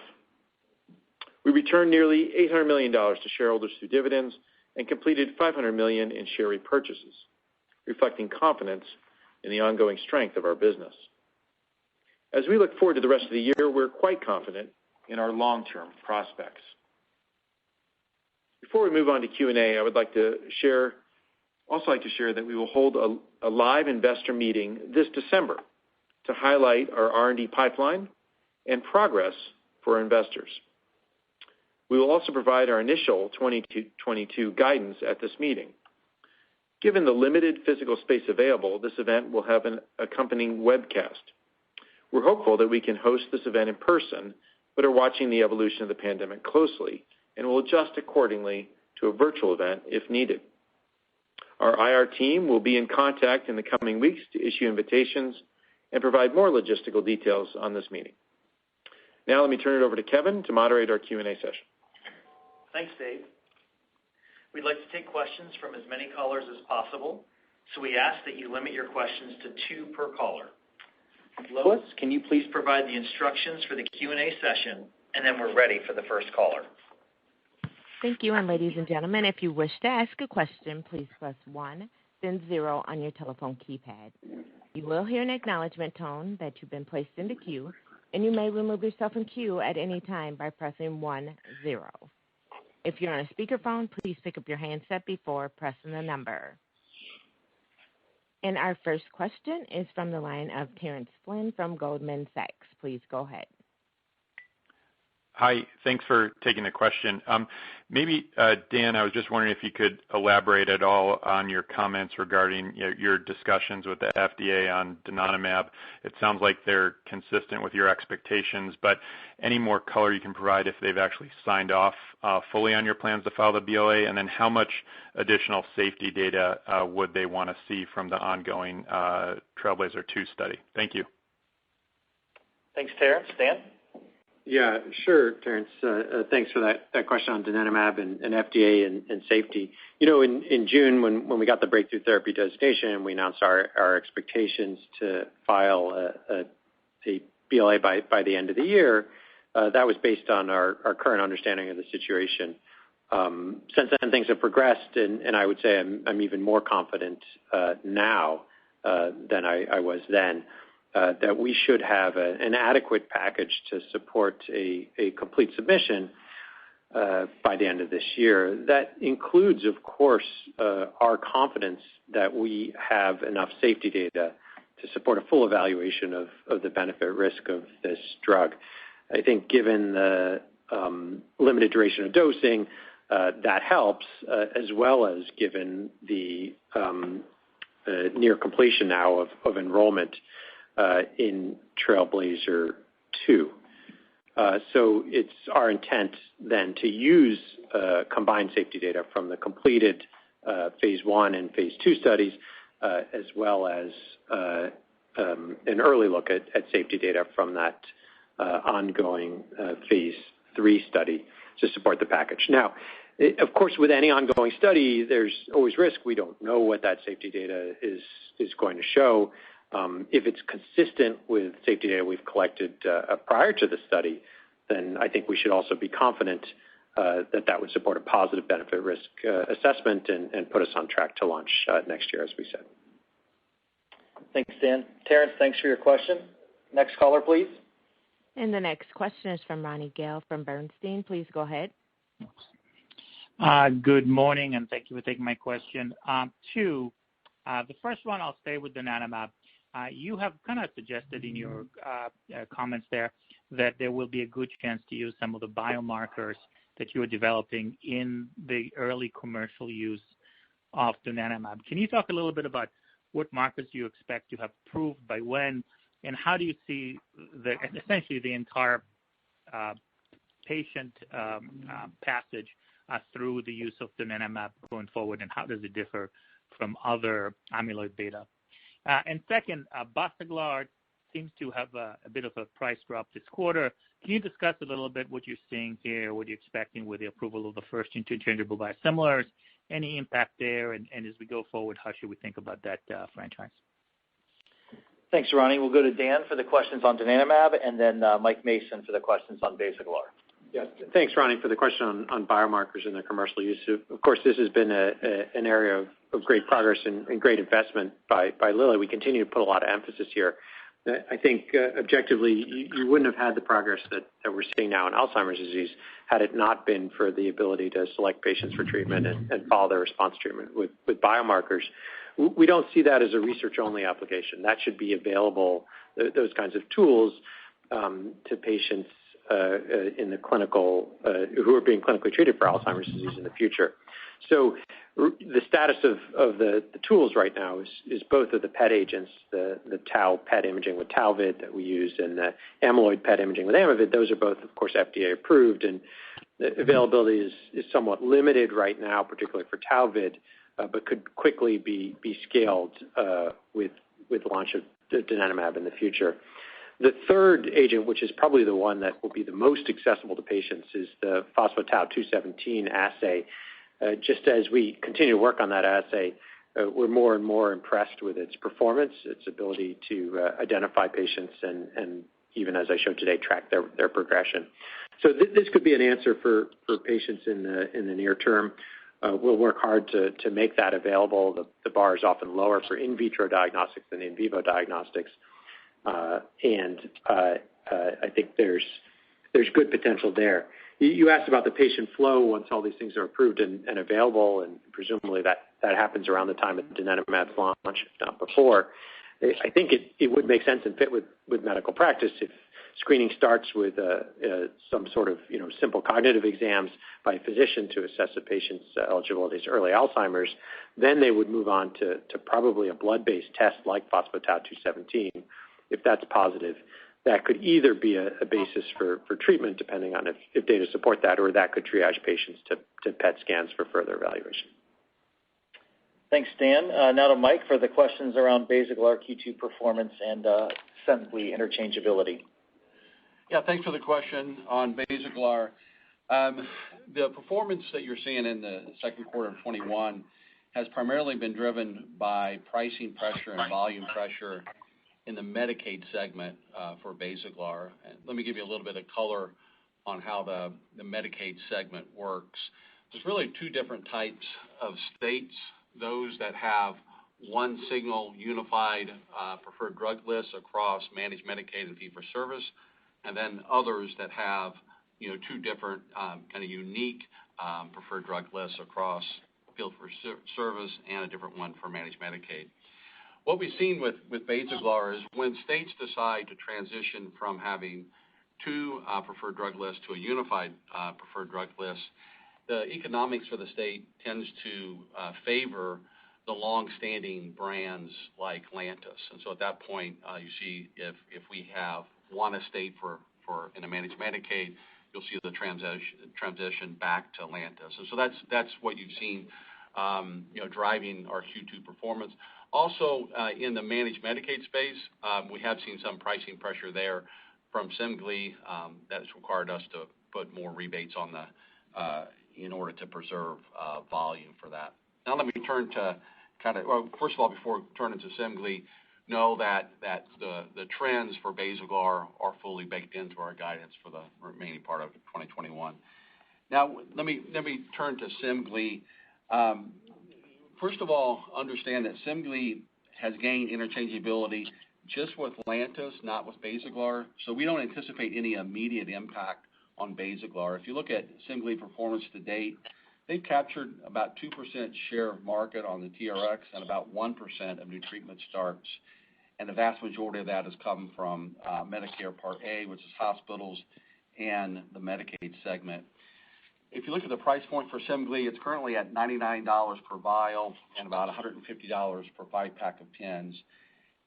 We returned nearly $800 million to shareholders through dividends and completed $500 million in share repurchases, reflecting confidence in the ongoing strength of our business. As we look forward to the rest of the year, we're quite confident in our long-term prospects. Before we move on to Q&A, I would like to share that we will hold a live investor meeting this December to highlight our R&D pipeline and progress for investors. We will also provide our initial 2022 guidance at this meeting. Given the limited physical space available, this event will have an accompanying webcast. We're hopeful that we can host this event in person, but are watching the evolution of the pandemic closely and will adjust accordingly to a virtual event if needed. Our IR team will be in contact in the coming weeks to issue invitations and provide more logistical details on this meeting. Now let me turn it over to Kevin to moderate our Q&A session. Thanks, Dave. We'd like to take questions from as many callers as possible, so we ask that you limit your questions to 2 per caller. Lois, can you please provide the instructions for the Q&A session, and then we're ready for the first caller. Thank you, and ladies and gentlemen, if you wish to ask a question, please press 1, then 0 on your telephone keypad. You will hear an acknowledgement tone that you've been placed into queue, and you may remove yourself from queue at any time by pressing 1, 0. If you're on a speakerphone, please pick up your handset before pressing the number. And our first question is from the line of Terence Flynn from Goldman Sachs. Please go ahead. Hi, thanks for taking the question. Maybe, Dan, I was just wondering if you could elaborate at all on your comments regarding your discussions with the FDA on donanemab. It sounds like they're consistent with your expectations, but any more color you can provide if they've actually signed off fully on your plans to file the BLA, and then how much additional safety data would they want to see from the ongoing Trailblazer 2 study? Thank you. Thanks, Terence. Dan? Yeah, sure, Terence. Thanks for that question on donanemab and FDA and safety. You know, in June, when we got the breakthrough therapy designation, we announced our expectations to file a BLA by the end of the year. That was based on our current understanding of the situation. Since then, things have progressed, and I would say I'm even more confident now than I was then. That we should have an adequate package to support a complete submission by the end of this year. That includes, of course, our confidence that we have enough safety data to support a full evaluation of the benefit risk of this drug. I think given the limited duration of dosing, that helps, as well as given the near completion now of enrollment in Trailblazer 2. So it's our intent then to use combined safety data from the completed phase 1 and phase 2 studies, as well as an early look at safety data from that ongoing phase 3 study to support the package. Now, Of course, with any ongoing study, there's always risk. We don't know what that safety data is going to show. If it's consistent with safety data we've collected prior to the study, then I think we should also be confident that would support a positive benefit risk assessment and put us on track to launch next year, as we said. Thanks, Dan. Terence, thanks for your question. Next caller, please. And the next question is from Ronny Gal from Bernstein. Please go ahead. Good morning, and thank you for taking my question. Two. The first one, I'll stay with donanemab. You have kind of suggested in your comments there that there will be a good chance to use some of the biomarkers that you are developing in the early commercial use of donanemab. Can you talk a little bit about what markers you expect to have proved by when, and how do you see essentially the entire patient passage through the use of donanemab going forward, and how does it differ from other amyloid beta? And second, Basaglar seems to have a bit of a price drop this quarter. Can you discuss a little bit what you're seeing here, what you're expecting with the approval of the first interchangeable biosimilars, any impact there, and as we go forward, how should we think about that franchise? Thanks, Ronny. We'll go to Dan for the questions on donanemab, and then Mike Mason for the questions on Basaglar. Yeah, thanks, Ronny, for the question on biomarkers and their commercial use. Of course, this has been an area of great progress and great investment by Lilly. We continue to put a lot of emphasis here. I think objectively, you wouldn't have had the progress that we're seeing now in Alzheimer's disease had it not been for the ability to select patients for treatment and follow their response treatment with biomarkers. We don't see that as a research-only application. That should be available, those kinds of tools, to patients in the clinical who are being clinically treated for Alzheimer's disease in the future. So the status of the tools right now is both of the PET agents, the tau PET imaging with Tauvid that we use, and the amyloid PET imaging with Amyvid. Those are both, of course, FDA approved, and the availability is somewhat limited right now, particularly for Tauvid, but could quickly be scaled with the launch of donanemab in the future. The third agent, which is probably the one that will be the most accessible to patients, is the phospho-tau217 assay. Just as we continue to work on that assay, we're more and more impressed with its performance, its ability to identify patients, and even as I showed today, track their progression. So this could be an answer for patients in the near term. We'll work hard to make that available. The bar is often lower for in vitro diagnostics than in vivo diagnostics. And I think there's good potential there. You asked about the patient flow once all these things are approved and available, and presumably that happens around the time of donanemab's launch, if not before. I think it would make sense and fit with medical practice if screening starts with some sort of simple cognitive exams by a physician to assess a patient's eligibility to early Alzheimer's. Then they would move on to probably a blood-based test like phospho-tau217. If that's positive, that could either be a basis for treatment, depending on if data support that, or that could triage patients to PET scans for further evaluation. Thanks, Dan. Now to Mike for the questions around Basaglar Q2 performance and Semglee interchangeability. Yeah, thanks for the question on Basaglar. The performance that you're seeing in the second quarter of 21 has primarily been driven by pricing pressure and volume pressure in the Medicaid segment for Basaglar. And let me give you a little bit of color on how the Medicaid segment works. There's really two different types of states, those that have one single unified preferred drug list across managed Medicaid and fee-for-service, and then others that have two different kind of unique preferred drug lists across fee-for-service and a different one for managed Medicaid. What we've seen with Basaglar is when states decide to transition from having two preferred drug lists to a unified preferred drug list, the economics for the state tends to favor the long-standing brands like Lantus. And so at that point, you see if we have one estate for in a managed Medicaid, you'll see the transition back to Lantus. And so that's what you've seen driving our Q2 performance. Also, in the managed Medicaid space, we have seen some pricing pressure there from Semglee that has required us to put more rebates on the in order to preserve volume for that. Now let me turn to first of all, before turning to Semglee, know that the trends for Basaglar are fully baked into our guidance for the remaining part of 2021. Now let me turn to Semglee. First of all, understand that Semglee has gained interchangeability just with Lantus, not with Basaglar, so we don't anticipate any immediate impact on Basaglar. If you look at Semglee performance to date, they've captured about 2% share of market on the TRX and about 1% of new treatment starts. And the vast majority of that has come from Medicare Part A, which is hospitals, and the Medicaid segment. If you look at the price point for Semglee, it's currently at $99 per vial and about $150 per 5-pack of pens.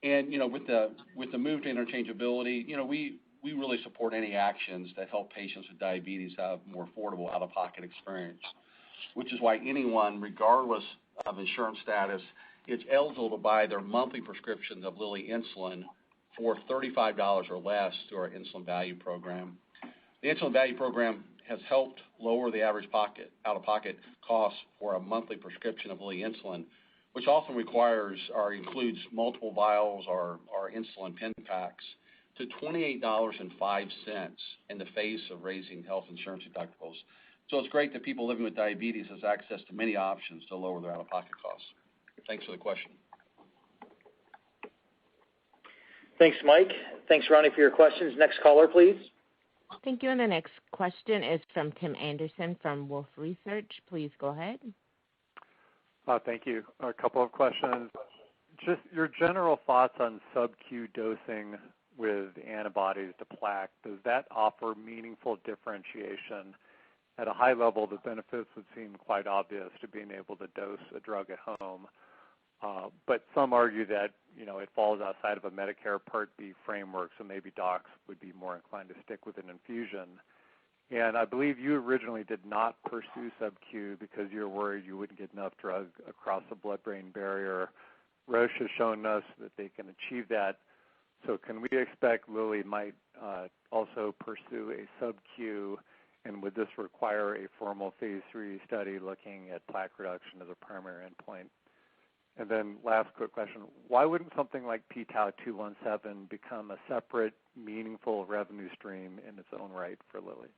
And with the move to interchangeability, we really support any actions that help patients with diabetes have more affordable out-of-pocket experience, which is why anyone, regardless of insurance status, is eligible to buy their monthly prescriptions of Lilly insulin for $35 or less through our Insulin Value Program. The Insulin Value Program has helped lower the average out-of-pocket costs for a monthly prescription of Lilly insulin, which often requires or includes multiple vials or insulin pen packs, to $28.05 in the face of raising health insurance deductibles. So it's great that people living with diabetes has access to many options to lower their out-of-pocket costs. Thanks for the question. Thanks, Mike. Thanks, Ronny, for your questions. Next caller, please. Thank you. And the next question is from Tim Anderson from Wolfe Research. Please go ahead. Thank you. A couple of questions. Just your general thoughts on sub-Q dosing with antibodies to plaque. Does that offer meaningful differentiation? At a high level, the benefits would seem quite obvious to being able to dose a drug at home. But some argue that, it falls outside of a Medicare Part B framework, so maybe docs would be more inclined to stick with an infusion. And I believe you originally did not pursue sub-Q because you're worried you wouldn't get enough drug across the blood-brain barrier. Roche has shown us that they can achieve that. So can we expect Lilly might also pursue a sub-Q, and would this require a formal phase 3 study looking at plaque reduction as a primary endpoint? And then last quick question, why wouldn't something like p-tau217 become a separate, meaningful revenue stream in its own right for Lilly?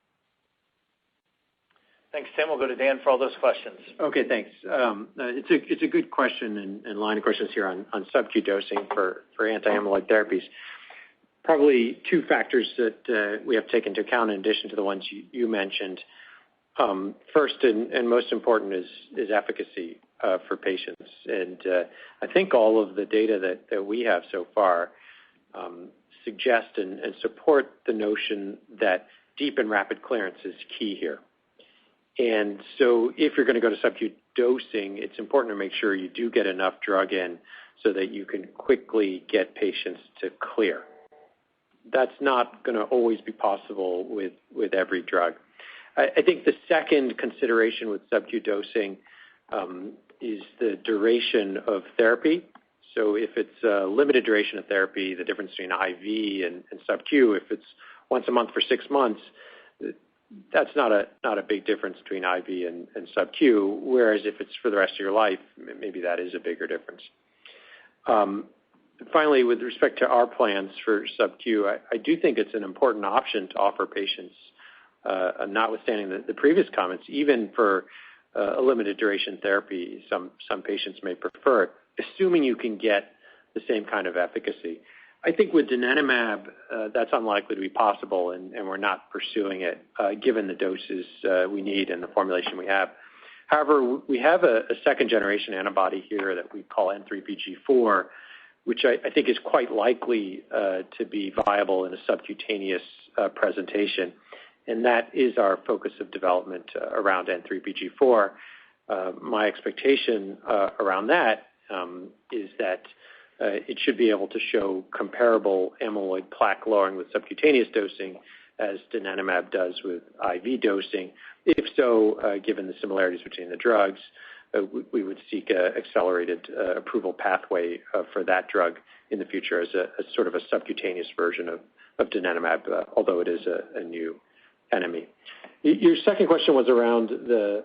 Thanks, Tim. We'll go to Dan for all those questions. Okay, thanks. It's a good question and line of questions here on sub-Q dosing for anti-amyloid therapies. Probably two factors that we have to take into account in addition to the ones you mentioned. First and most important is efficacy for patients. And I think all of the data that we have so far suggest and support the notion that deep and rapid clearance is key here. And so if you're going to go to sub-Q dosing, it's important to make sure you do get enough drug in so that you can quickly get patients to clear. That's not going to always be possible with every drug. I think the second consideration with sub-Q dosing is the duration of therapy. So if it's a limited duration of therapy, the difference between IV and sub-Q, if it's once a month for 6 months, that's not a big difference between IV and sub-Q, whereas if it's for the rest of your life, maybe that is a bigger difference. Finally, with respect to our plans for sub-Q, I do think it's an important option to offer patients, notwithstanding the previous comments, even for a limited duration therapy, some patients may prefer it, assuming you can get the same kind of efficacy. I think with donanemab, that's unlikely to be possible, and we're not pursuing it, given the doses we need and the formulation we have. However, we have a second-generation antibody here that we call N3pG4, which I think is quite likely to be viable in a subcutaneous presentation, and that is our focus of development around N3pG4. My expectation around that is that it should be able to show comparable amyloid plaque lowering with subcutaneous dosing as donanemab does with IV dosing. If so, given the similarities between the drugs, we would seek an accelerated approval pathway for that drug in the future as a sort of a subcutaneous version of donanemab, although it is a new enemy. Your second question was around the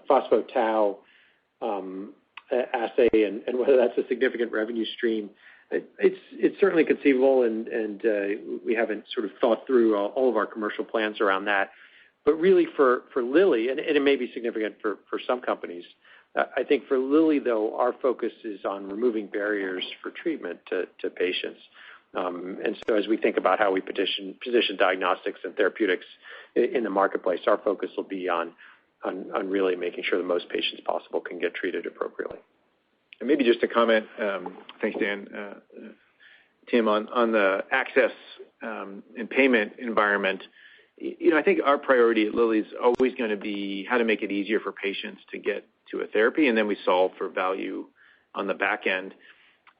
phospho-tau assay and whether that's a significant revenue stream. It's certainly conceivable, and we haven't sort of thought through all of our commercial plans around that. But really for Lilly, and it may be significant for some companies, I think for Lilly, though, our focus is on removing barriers for treatment to patients. And so as we think about how we position diagnostics and therapeutics in the marketplace, our focus will be on really making sure the most patients possible can get treated appropriately. And maybe just a comment, thanks, Dan, Tim, on the access and payment environment. I think our priority at Lilly is always going to be how to make it easier for patients to get to a therapy, and then we solve for value on the back end.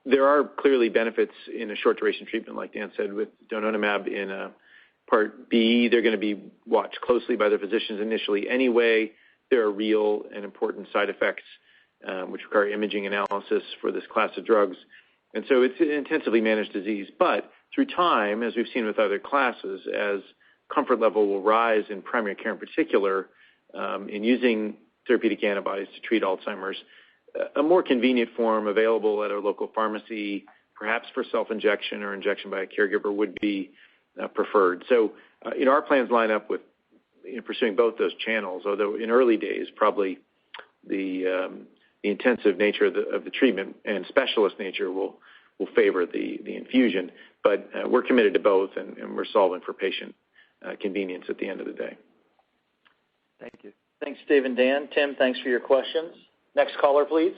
There are clearly benefits in a short duration treatment, like Dan said, with donanemab in a Part B. They're going to be watched closely by their physicians initially anyway. There are real and important side effects which require imaging analysis for this class of drugs. And so it's an intensively managed disease. But through time, as we've seen with other classes, as comfort level will rise in primary care in particular, in using therapeutic antibodies to treat Alzheimer's, a more convenient form available at a local pharmacy, perhaps for self-injection or injection by a caregiver, would be preferred. So, our plans line up with pursuing both those channels, although in early days, probably the intensive nature of the treatment and specialist nature will favor the infusion. But we're committed to both, and we're solving for patient convenience at the end of the day. Thank you. Thanks, Dave and Dan. Tim, thanks for your questions. Next caller, please.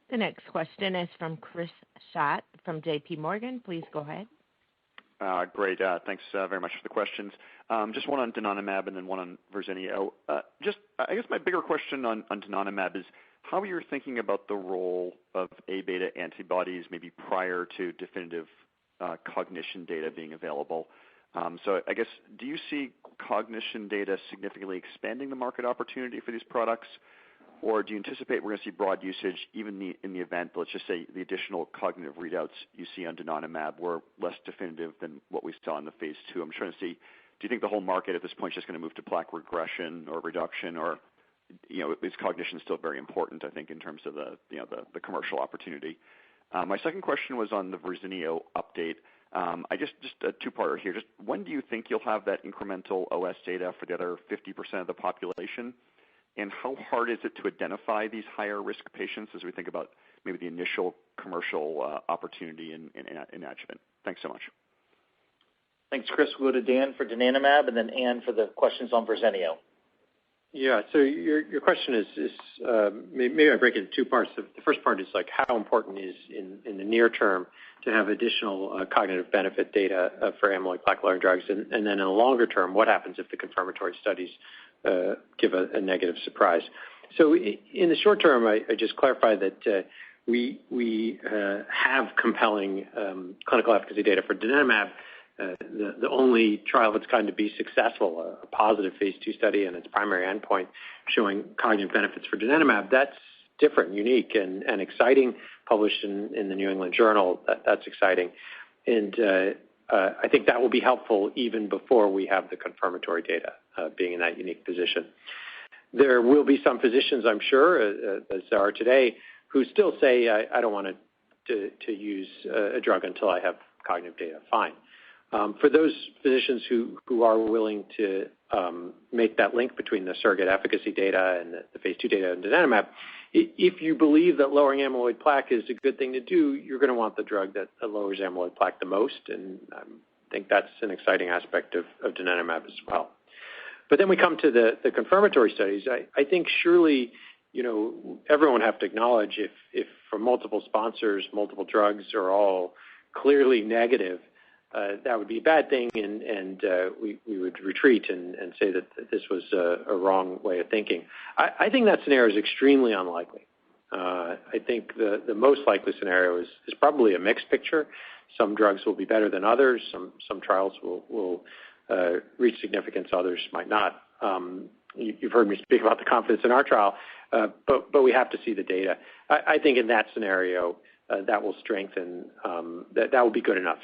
The next question is from Chris Schott from J.P. Morgan. Please go ahead. Great. Thanks very much for the questions. Just one on donanemab and then one on Verzenio. I guess my bigger question on donanemab is how you're thinking about the role of A-beta antibodies maybe prior to definitive cognition data being available. So I guess, do you see cognition data significantly expanding the market opportunity for these products? Or do you anticipate we're going to see broad usage even in the event, let's just say, the additional cognitive readouts you see on donanemab were less definitive than what we saw in the phase 2? I'm trying to see, do you think the whole market at this point is just going to move to plaque regression or reduction, or is cognition still very important, I think, in terms of the commercial opportunity? My second question was on the Verzenio update. I just a two-parter here. Just when do you think you'll have that incremental OS data for the other 50% of the population? And how hard is it to identify these higher risk patients as we think about maybe the initial commercial opportunity in adjuvant? Thanks so much. Thanks, Chris. We'll go to Dan for donanemab and then Ann for the questions on Verzenio. Yeah, so your question is maybe I break it into two parts. The first part is like how important is in the near term to have additional cognitive benefit data for amyloid plaque-lowering drugs, and then in the longer term, what happens if the confirmatory studies give a negative surprise. So in the short term, I just clarify that we have compelling clinical efficacy data for donanemab. The only trial that's kind to be successful, a positive phase 2 study and its primary endpoint showing cognitive benefits for donanemab. That's different, unique, and exciting, published in the New England Journal. That's exciting. And I think that will be helpful even before we have the confirmatory data being in that unique position. There will be some physicians, I'm sure, as there are today, who still say, I don't want to use a drug until I have cognitive data. Fine. For those physicians who are willing to make that link between the surrogate efficacy data and the phase 2 data in donanemab, if you believe that lowering amyloid plaque is a good thing to do, you're going to want the drug that lowers amyloid plaque the most, and I think that's an exciting aspect of donanemab as well. But then we come to the confirmatory studies. I think surely, everyone have to acknowledge if from multiple sponsors, multiple drugs are all clearly negative, that would be a bad thing, and we would retreat and say that this was a wrong way of thinking. I think that scenario is extremely unlikely. I think the most likely scenario is probably a mixed picture. Some drugs will be better than others. Some trials will reach significance, others might not. You've heard me speak about the confidence in our trial, but we have to see the data. I think in that scenario, that will strengthen, that will be good enough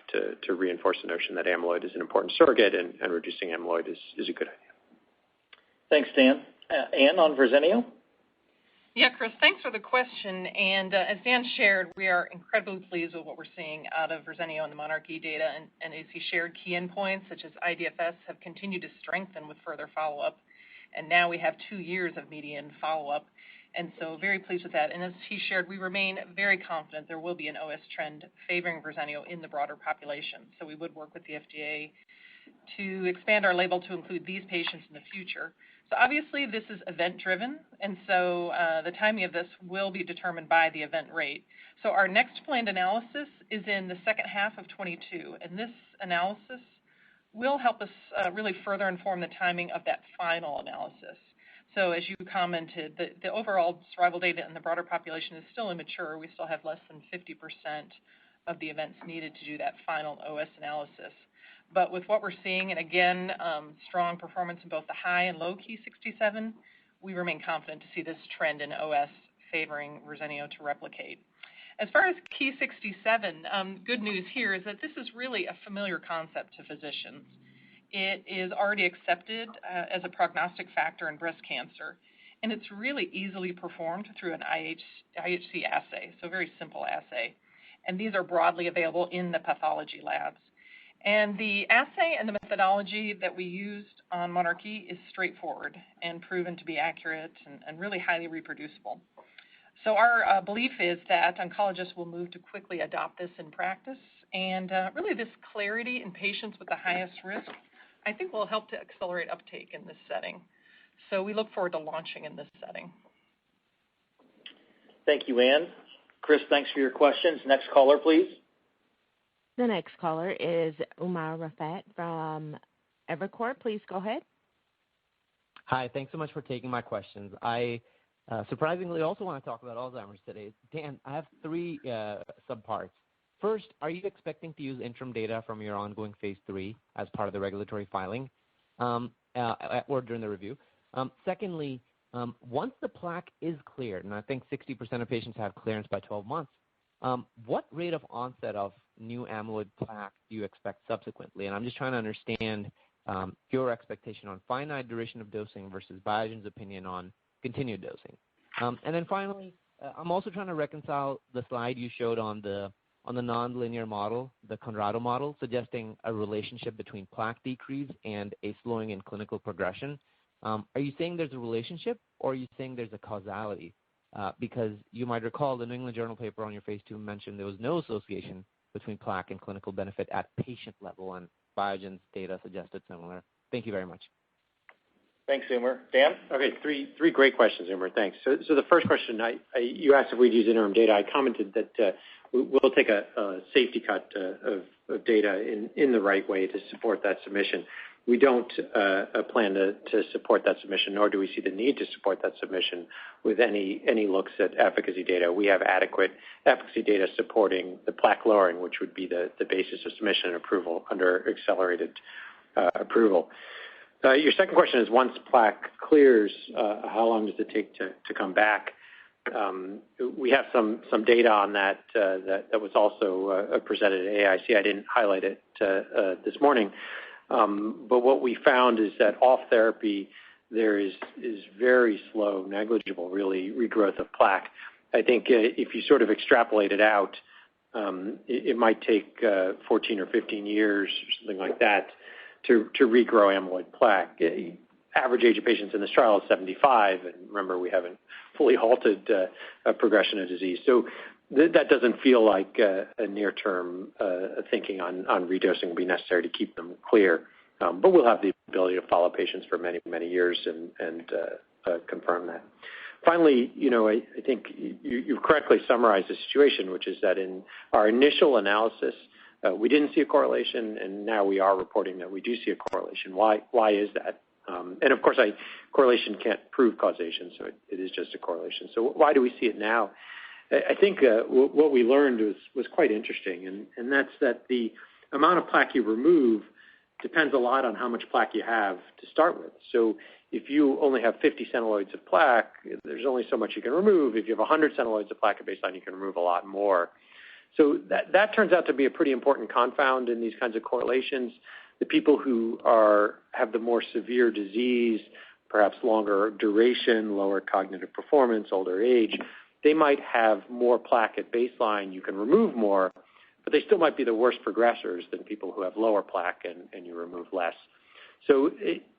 to reinforce the notion that amyloid is an important surrogate and reducing amyloid is a good idea. Thanks, Dan. Ann, on Verzenio? Yeah, Chris, thanks for the question. And as Dan shared, we are incredibly pleased with what we're seeing out of Verzenio and the monarchE data. And as he shared, key endpoints such as IDFS have continued to strengthen with further follow-up. And now we have 2 years of median follow-up. And so very pleased with that. And as he shared, we remain very confident there will be an OS trend favoring Verzenio in the broader population. So we would work with the FDA to expand our label to include these patients in the future. So obviously this is event-driven, and so the timing of this will be determined by the event rate. So our next planned analysis is in the second half of 22, and this analysis will help us really further inform the timing of that final analysis. So as you commented, the overall survival data in the broader population is still immature. We still have less than 50% of the events needed to do that final OS analysis. But with what we're seeing, and again, strong performance in both the high and low Ki-67, we remain confident to see this trend in OS favoring Verzenio to replicate. As far as Ki-67, good news here is that this is really a familiar concept to physicians. It is already accepted as a prognostic factor in breast cancer, and it's really easily performed through an IHC assay, so a very simple assay. And these are broadly available in the pathology labs. And the assay and the methodology that we used on monarchE is straightforward and proven to be accurate and really highly reproducible. So our belief is that oncologists will move to quickly adopt this in practice. And really this clarity in patients with the highest risk, I think, will help to accelerate uptake in this setting. So we look forward to launching in this setting. Thank you, Ann. Chris, thanks for your questions. Next caller, please. The next caller is Umar Rafat from Evercore. Please go ahead. Hi, thanks so much for taking my questions. I surprisingly also want to talk about Alzheimer's today. Dan, I have 3 subparts. First, are you expecting to use interim data from your ongoing phase 3 as part of the regulatory filing or during the review? Secondly, once the plaque is cleared, and I think 60% of patients have clearance by 12 months, what rate of onset of new amyloid plaque do you expect subsequently? And I'm just trying to understand your expectation on finite duration of dosing versus Biogen's opinion on continued dosing. And then finally, I'm also trying to reconcile the slide you showed on the nonlinear model, the Conrado model, suggesting a relationship between plaque decrease and a slowing in clinical progression. Are you saying there's a relationship, or are you saying there's a causality? Because you might recall the New England Journal paper on your phase 2 mentioned there was no association between plaque and clinical benefit at patient level, and Biogen's data suggested similar. Thank you very much. Thanks, Umar. Dan? Okay, three great questions, Umar. Thanks. So the first question, you asked if we'd use interim data. I commented that we'll take a safety cut of data in the right way to support that submission. We don't plan to support that submission, nor do we see the need to support that submission with any looks at efficacy data. We have adequate efficacy data supporting the plaque lowering, which would be the basis of submission and approval under accelerated approval. Your second question is, once plaque clears, how long does it take to come back? We have some data on that was also presented at AIC. I didn't highlight it this morning. But what we found is that off therapy, there is very slow, negligible, really, regrowth of plaque. I think if you sort of extrapolate it out, it might take 14 or 15 years or something like that to regrow amyloid plaque. Average age of patients in this trial is 75, and remember, we haven't fully halted progression of disease. So that doesn't feel like a near-term thinking on redosing will be necessary to keep them clear. But we'll have the ability to follow patients for many, many years and confirm that. Finally, I think you've correctly summarized the situation, which is that in our initial analysis, we didn't see a correlation, and now we are reporting that we do see a correlation. Why is that? And of course, correlation can't prove causation, so it is just a correlation. So why do we see it now? I think what we learned was quite interesting, and that's that the amount of plaque you remove depends a lot on how much plaque you have to start with. So if you only have 50 centiloids of plaque, there's only so much you can remove. If you have 100 centiloids of plaque at baseline, you can remove a lot more. So that turns out to be a pretty important confound in these kinds of correlations. The people who have the more severe disease perhaps longer duration, lower cognitive performance, older age, they might have more plaque at baseline. You can remove more, but they still might be the worst progressors than people who have lower plaque and you remove less. So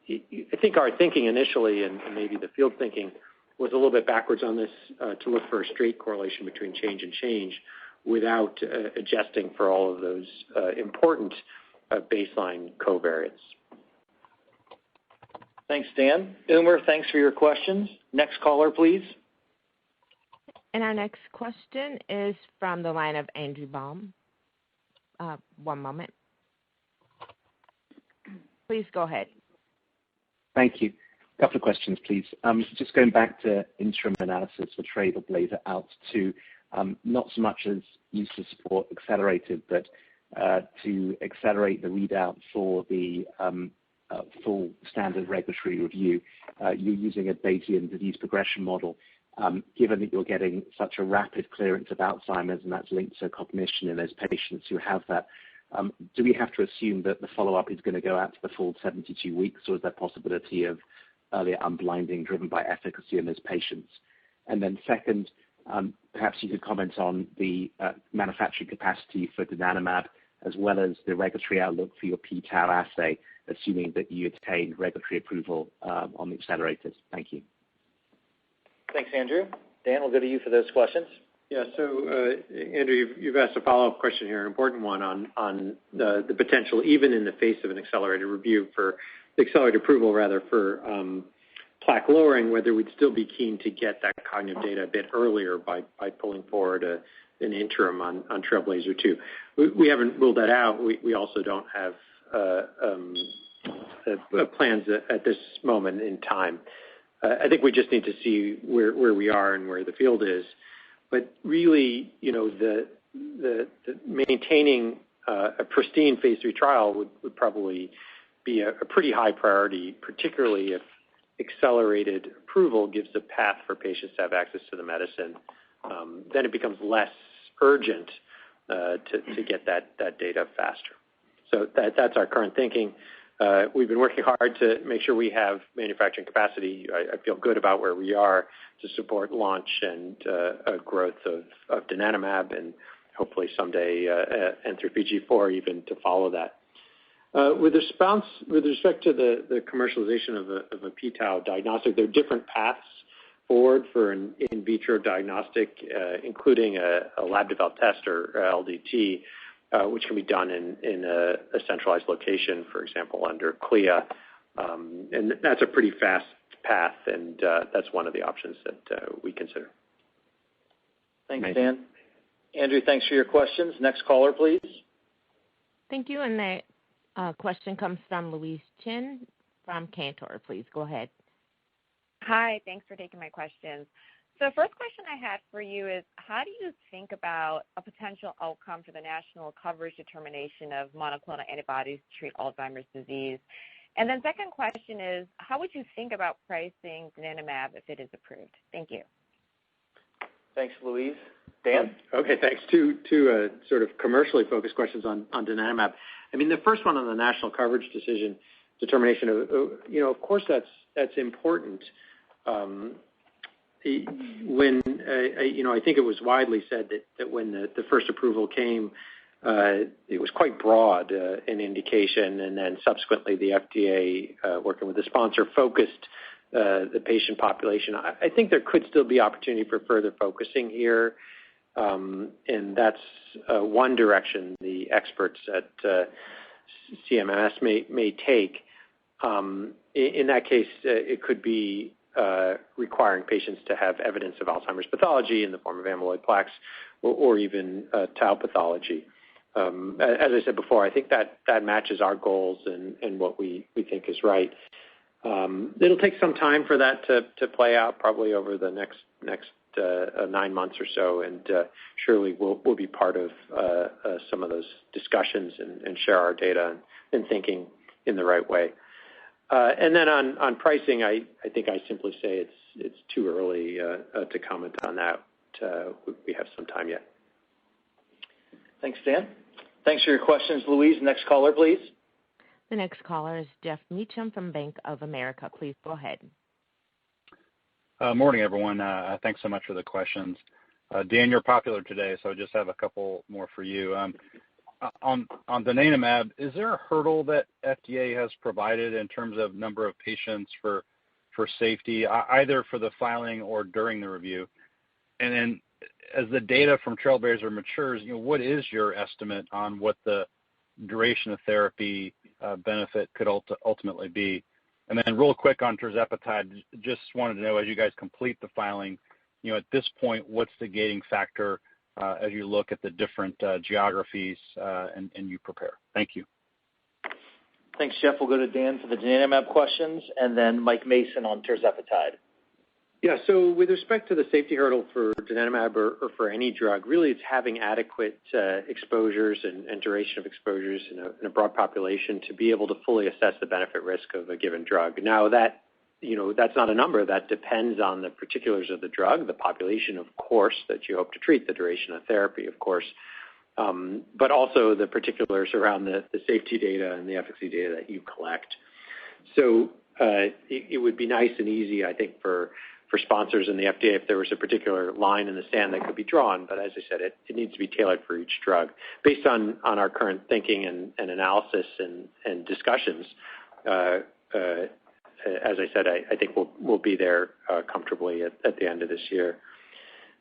I think our thinking initially, and maybe the field thinking, was a little bit backwards on this to look for a straight correlation between change and change without adjusting for all of those important baseline covariates. Thanks, Dan. Umer, thanks for your questions. Next caller, please. And our next question is from the line of Andrew Baum. One moment. Please go ahead. Thank you. A couple of questions, please. Just going back to interim analysis for Trailblazer out to not so much as used to support accelerated, but to accelerate the readout for the full standard regulatory review. You're using a Bayesian disease progression model. Given that you're getting such a rapid clearance of Alzheimer's and that's linked to cognition in those patients who have that, do we have to assume that the follow-up is going to go out to the full 72 weeks, or is there possibility of earlier unblinding driven by efficacy in those patients? And then second, perhaps you could comment on the manufacturing capacity for donanemab as well as the regulatory outlook for your p-tau assay, assuming that you attain regulatory approval on the accelerated. Thank you. Thanks, Andrew. Dan, we'll go to you for those questions. Yeah, so Andrew, you've asked a follow-up question here, an important one on the potential, even in the face of an accelerated review for accelerated approval, rather, for plaque lowering, whether we'd still be keen to get that cognitive data a bit earlier by pulling forward an interim on Trailblazer 2. We haven't ruled that out. We also don't have plans at this moment in time. I think we just need to see where we are and where the field is. But really, the maintaining a pristine phase 3 trial would probably be a pretty high priority, particularly if accelerated approval gives a path for patients to have access to the medicine. Then it becomes less urgent to get that data faster. So that's our current thinking. We've been working hard to make sure we have manufacturing capacity. I feel good about where we are to support launch and growth of donanemab, and hopefully someday N3pG4 even to follow that. With respect to the commercialization of a p-tau diagnostic, there are different paths forward for an in vitro diagnostic, including a lab-developed test or LDT, which can be done in a centralized location, for example, under CLIA. And that's a pretty fast path, and that's one of the options that we consider. Thanks, Dan. Andrew, thanks for your questions. Next caller, please. Thank you. And the question comes from Louise Chen from Cantor. Please go ahead. Hi, thanks for taking my questions. So first question I had for you is, how do you think about a potential outcome for the national coverage determination of monoclonal antibodies to treat Alzheimer's disease? And then second question is, how would you think about pricing donanemab if it is approved? Thank you. Thanks, Louise. Dan? Okay, thanks. Two sort of commercially focused questions on donanemab. I mean, the first one on the national coverage determination, of course that's important. When I think it was widely said that when the first approval came, it was quite broad in indication, and then subsequently the FDA, working with the sponsor, focused the patient population. I think there could still be opportunity for further focusing here, and that's one direction the experts at CMS may take. In that case, it could be requiring patients to have evidence of Alzheimer's pathology in the form of amyloid plaques or even tau pathology. As I said before, I think that matches our goals and what we think is right. It'll take some time for that to play out, probably over the next 9 months or so, and surely we'll be part of some of those discussions and share our data and thinking in the right way. And then on pricing, I think I simply say it's too early to comment on that. We have some time yet. Thanks, Dan. Thanks for your questions, Louise. Next caller, please. The next caller is Jeff Meacham from Bank of America. Please go ahead. Morning, everyone. Thanks so much for the questions. Dan, you're popular today, so I just have a couple more for you. On donanemab, is there a hurdle that FDA has provided in terms of number of patients for safety, either for the filing or during the review? And then as the data from Trailblazer matures, what is your estimate on what the duration of therapy benefit could ultimately be? And then real quick on tirzepatide, just wanted to know, as you guys complete the filing, at this point, what's the gating factor as you look at the different geographies and you prepare? Thank you. Thanks, Jeff. We'll go to Dan for the donanemab questions, and then Mike Mason on tirzepatide. Yeah, so with respect to the safety hurdle for donanemab or for any drug, really it's having adequate exposures and duration of exposures in a broad population to be able to fully assess the benefit risk of a given drug. Now that, that's not a number. That depends on the particulars of the drug, the population, of course, that you hope to treat, the duration of therapy, of course, but also the particulars around the safety data and the efficacy data that you collect. So it would be nice and easy, I think, for sponsors and the FDA if there was a particular line in the sand that could be drawn. But as I said, it needs to be tailored for each drug. Based on our current thinking and analysis and discussions, as I said, I think we'll be there comfortably at the end of this year.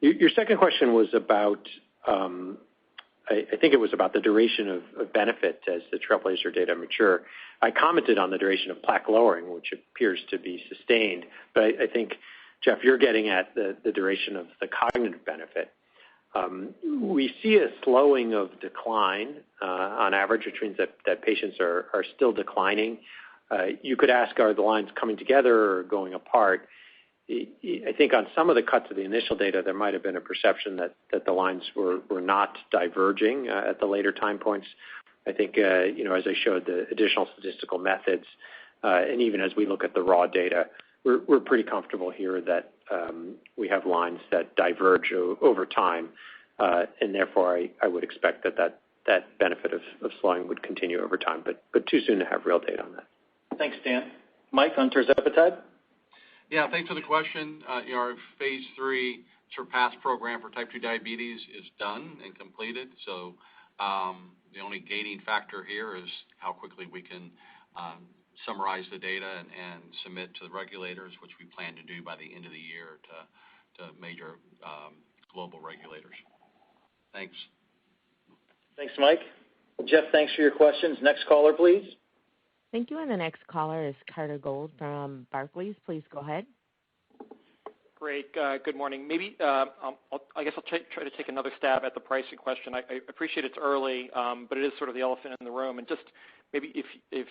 Your second question was about, I think it was about the duration of benefit as the Trailblazer data mature. I commented on the duration of plaque lowering, which appears to be sustained. But I think, Jeff, you're getting at the duration of the cognitive benefit. We see a slowing of decline on average, which means that patients are still declining. You could ask, are the lines coming together or going apart? I think on some of the cuts of the initial data, there might have been a perception that the lines were not diverging at the later time points. I think, as I showed the additional statistical methods, and even as we look at the raw data, we're pretty comfortable here that we have lines that diverge over time, and therefore I would expect that benefit of slowing would continue over time, but too soon to have real data on that. Thanks, Dan. Mike, on tirzepatide? Yeah, thanks for the question. Our phase 3 SURPASS program for type 2 diabetes is done and completed. So the only gating factor here is how quickly we can summarize the data and submit to the regulators, which we plan to do by the end of the year to major global regulators. Thanks. Thanks, Mike. Jeff, thanks for your questions. Next caller, please. Thank you. And the next caller is Carter Gould from Barclays. Please go ahead. Great. Good morning. Maybe I guess I'll try to take another stab at the pricing question. I appreciate it's early, but it is sort of the elephant in the room. And just maybe if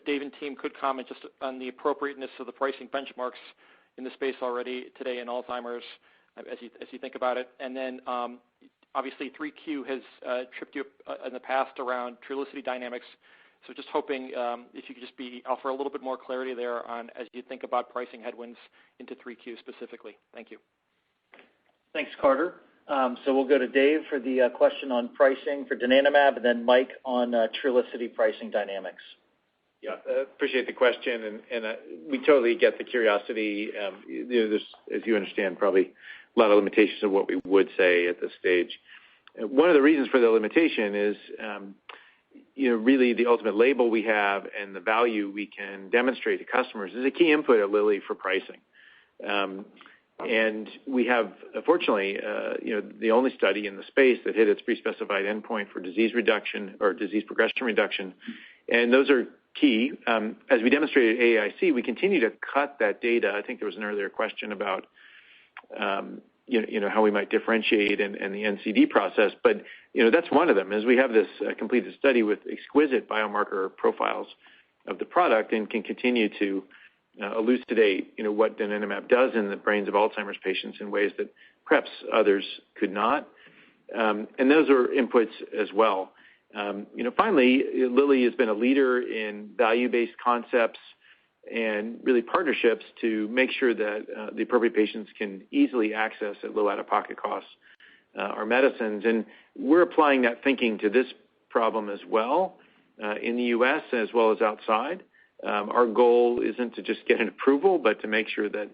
Dave and team could comment just on the appropriateness of the pricing benchmarks in the space already today in Alzheimer's as you think about it. And then obviously 3Q has tripped you up in the past around Trulicity dynamics. So just hoping if you could just offer a little bit more clarity there on as you think about pricing headwinds into 3Q specifically. Thank you. Thanks, Carter. So we'll go to Dave for the question on pricing for donanemab, and then Mike on Trulicity pricing dynamics. Yeah, appreciate the question, and we totally get the curiosity. There's, as you understand, probably a lot of limitations of what we would say at this stage. One of the reasons for the limitation is really the ultimate label we have and the value we can demonstrate to customers is a key input at Lilly for pricing. And we have, fortunately, the only study in the space that hit its pre-specified endpoint for disease reduction or disease progression reduction. And those are key. As we demonstrated at AAIC, we continue to cut that data. I think there was an earlier question about how we might differentiate and the NCD process. But, that's one of them, is we have this completed study with exquisite biomarker profiles of the product and can continue to elucidate, what donanemab does in the brains of Alzheimer's patients in ways that perhaps others could not. And those are inputs as well. Finally, Lilly has been a leader in value-based concepts and really partnerships to make sure that the appropriate patients can easily access at low out-of-pocket costs our medicines. And we're applying that thinking to this problem as well in the U.S. as well as outside. Our goal isn't to just get an approval, but to make sure that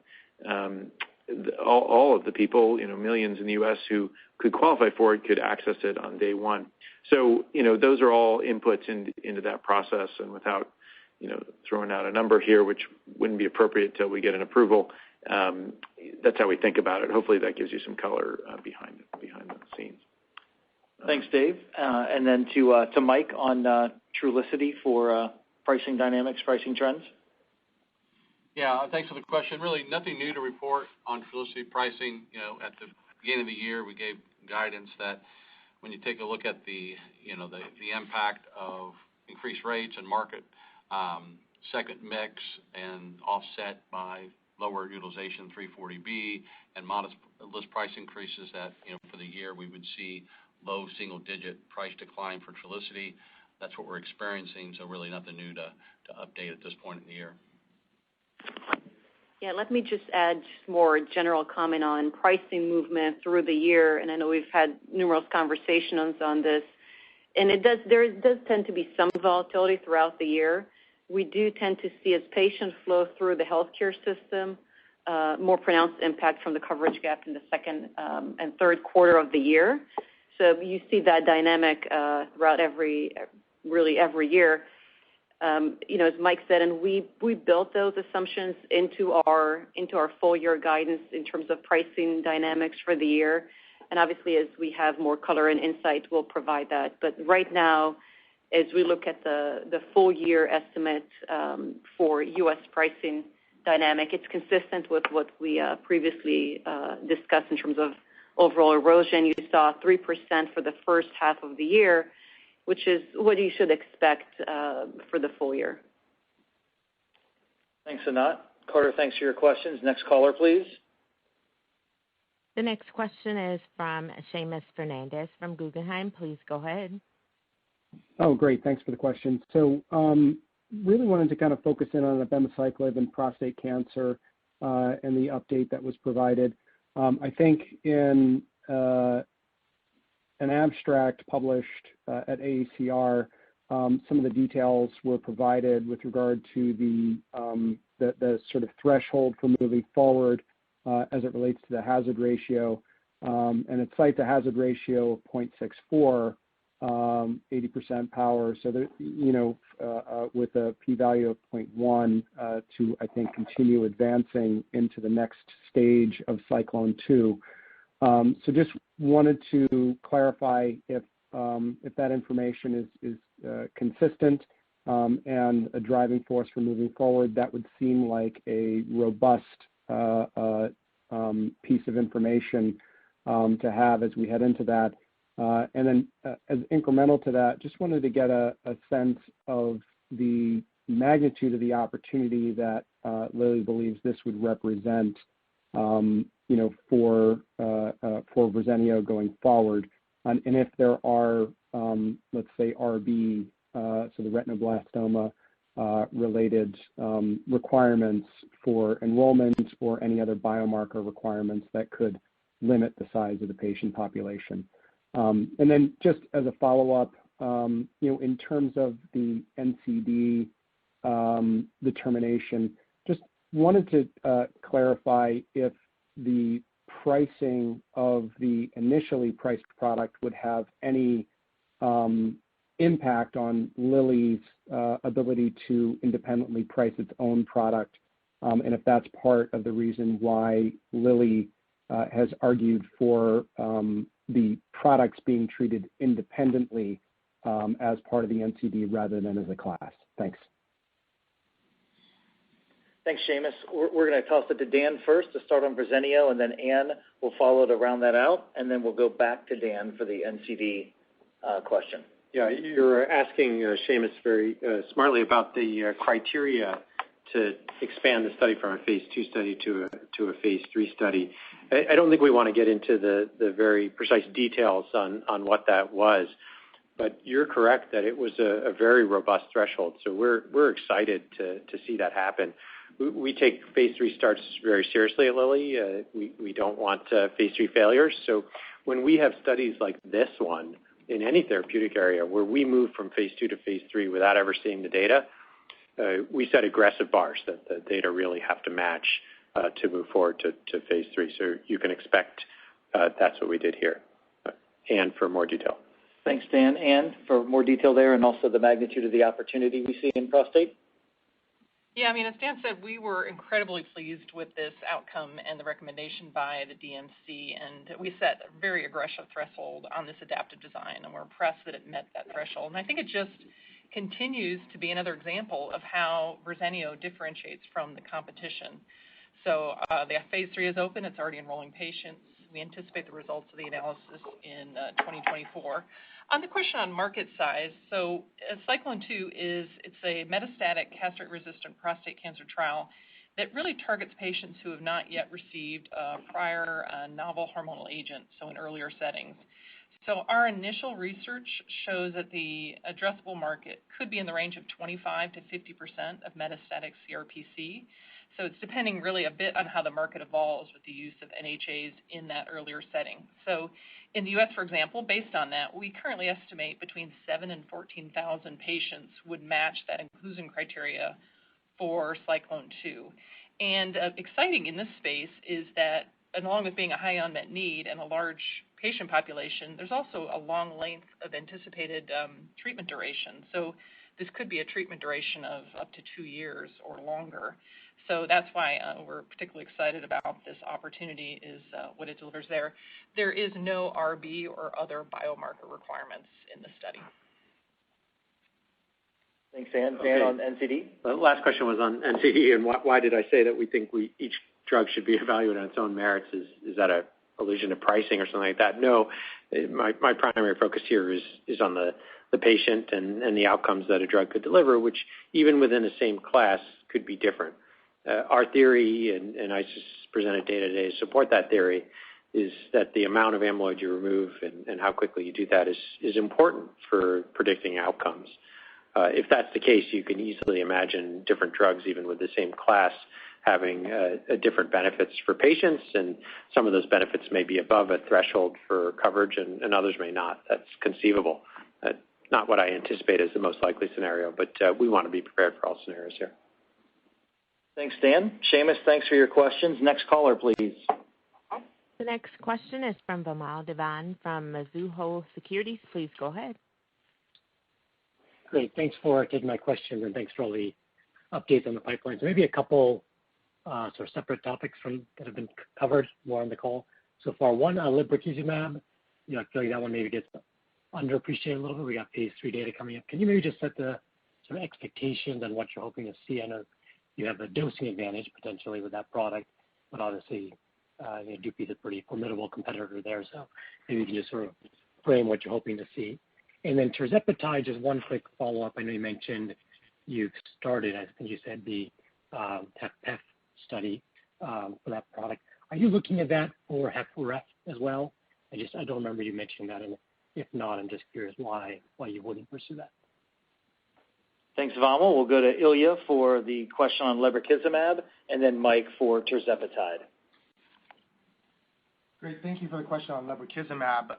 all of the people, millions in the U.S. who could qualify for it could access it on day one. So, those are all inputs into that process, and without, throwing out a number here, which wouldn't be appropriate till we get an approval, that's how we think about it. Hopefully that gives you some color behind the scenes. Thanks, Dave. And then to Mike on Trulicity for pricing dynamics, pricing trends. Yeah, thanks for the question. Really nothing new to report on Trulicity pricing. At the beginning of the year, we gave guidance that when you take a look at the impact of increased rates and market second mix and offset by lower utilization 340B and modest list price increases, that for the year we would see low single-digit price decline for Trulicity. That's what we're experiencing, so really nothing new to update at this point in the year. Yeah, let me just add more general comment on pricing movement through the year, and I know we've had numerous conversations on this, and there does tend to be some volatility throughout the year. We do tend to see, as patients flow through the healthcare system, more pronounced impact from the coverage gap in the second and third quarter of the year. So you see that dynamic throughout every year. As Mike said, and we built those assumptions into our full year guidance in terms of pricing dynamics for the year. And obviously, as we have more color and insight, we'll provide that. But right now, as we look at the full year estimate for U.S. pricing dynamic, it's consistent with what we previously discussed in terms of overall erosion. You saw 3% for the first half of the year, which is what you should expect for the full year. Thanks, Anat. Carter, thanks for your questions. Next caller, please. The next question is from Seamus Fernandez from Guggenheim. Please go ahead. Oh, great. Thanks for the question. So really wanted to kind of focus in on abemaciclib and prostate cancer and the update that was provided. I think in an abstract published at AACR, some of the details were provided with regard to the sort of threshold for moving forward as it relates to the hazard ratio. And it cites a hazard ratio of 0.64, 80% power. So that, with a p-value of 0.1 to, I think, continue advancing into the next stage of Cyclone 2. So just wanted to clarify if that information is consistent and a driving force for moving forward. That would seem like a robust piece of information to have as we head into that. And then as incremental to that, just wanted to get a sense of the magnitude of the opportunity that Lilly believes this would represent, for Verzenio going forward. And if there are, let's say, RB, so the retinoblastoma related requirements for enrollment or any other biomarker requirements that could limit the size of the patient population. And then just as a follow-up, in terms of the NCD determination, just wanted to clarify if the pricing of the initially priced product would have any impact on Lilly's ability to independently price its own product, and if that's part of the reason why Lilly has argued for the products being treated independently as part of the NCD rather than as a class. Thanks. Thanks, Seamus. We're going to toss it to Dan first to start on Verzenio, and then Ann will follow to round that out, and then we'll go back to Dan for the NCD question. Yeah, you're asking Seamus very smartly about the criteria to expand the study from a phase 2 study to a phase 3 study. I don't think we want to get into the very precise details on what that was, but you're correct that it was a very robust threshold. So we're excited to see that happen. We take phase 3 starts very seriously at Lilly. We don't want phase 3 failures. So when we have studies like this one in any therapeutic area where we move from phase 2 to phase 3 without ever seeing the data, we set aggressive bars that the data really have to match to move forward to phase 3. So you can expect that's what we did here. Ann, for more detail. Thanks, Dan. Ann, for more detail there and also the magnitude of the opportunity we see in prostate. Yeah, as Dan said, we were incredibly pleased with this outcome and the recommendation by the DMC, and we set a very aggressive threshold on this adaptive design, and we're impressed that it met that threshold. And I think it just continues to be another example of how Verzenio differentiates from the competition. So the phase 3 is open. It's already enrolling patients. We anticipate the results of the analysis in 2024. On the question on market size, so Cyclone-2 it's a metastatic castrate-resistant prostate cancer trial that really targets patients who have not yet received a prior novel hormonal agent, so in earlier settings. So our initial research shows that the addressable market could be in the range of 25 to 50% of metastatic CRPC. So it's depending really a bit on how the market evolves with the use of NHAs in that earlier setting. So in the U.S., for example, based on that, we currently estimate between 7,000 and 14,000 patients would match that inclusion criteria for Cyclone-2. And exciting in this space is that along with being a high unmet need and a large patient population, there's also a long length of anticipated treatment duration. So this could be a treatment duration of up to 2 years or longer. So that's why we're particularly excited about this opportunity is what it delivers there. There is no RB or other biomarker requirements in the study. Thanks, Ann. Dan, on NCD? The last question was on NCD, and why did I say that we think each drug should be evaluated on its own merits? Is that a allusion to pricing or something like that? No, my primary focus here is on the patient and the outcomes that a drug could deliver, which even within the same class could be different. Our theory, and I just presented data today to support that theory, is that the amount of amyloid you remove and how quickly you do that is important for predicting outcomes. If that's the case, you can easily imagine different drugs, even with the same class, having different benefits for patients, and some of those benefits may be above a threshold for coverage, and others may not. That's conceivable. Not what I anticipate as the most likely scenario, but we want to be prepared for all scenarios here. Thanks, Dan. Seamus, thanks for your questions. Next caller, please. The next question is from Vamil Divan from Mizuho Securities. Please go ahead. Great. Thanks for taking my question, and thanks for all the updates on the pipeline. So maybe a couple sort of separate topics that have been covered more on the call so far. One, Leverkusumab. I feel like that one maybe gets underappreciated a little bit. We got phase 3 data coming up. Can you maybe just set the sort of expectations on what you're hoping to see? I know you have a dosing advantage potentially with that product, but obviously Dupixent is a pretty formidable competitor there. So maybe you can just sort of frame what you're hoping to see. And then tirzepatide, just one quick follow-up. I know you mentioned you've started, I think you said, the HFpEF study for that product. Are you looking at that for HFrEF as well? I don't remember you mentioning that, and if not, I'm just curious why you wouldn't pursue that. Thanks, Vamil. We'll go to Ilya for the question on Leverkusumab, and then Mike for tirzepatide. Great. Thank you for the question on Leverkusumab.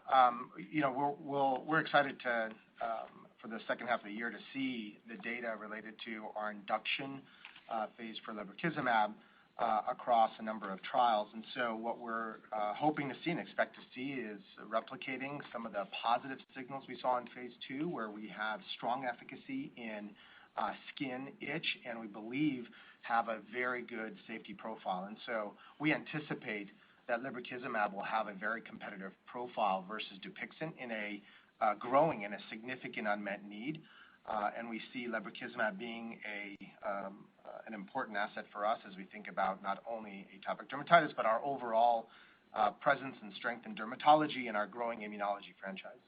We're excited for the second half of the year to see the data related to our induction phase for Leverkusumab across a number of trials. And so what we're hoping to see and expect to see is replicating some of the positive signals we saw in phase 2, where we have strong efficacy in skin itch, and we believe have a very good safety profile. And so we anticipate that Leverkusumab will have a very competitive profile versus Dupixent in a growing and a significant unmet need. And we see Leverkusumab being an important asset for us as we think about not only atopic dermatitis, but our overall presence and strength in dermatology and our growing immunology franchise.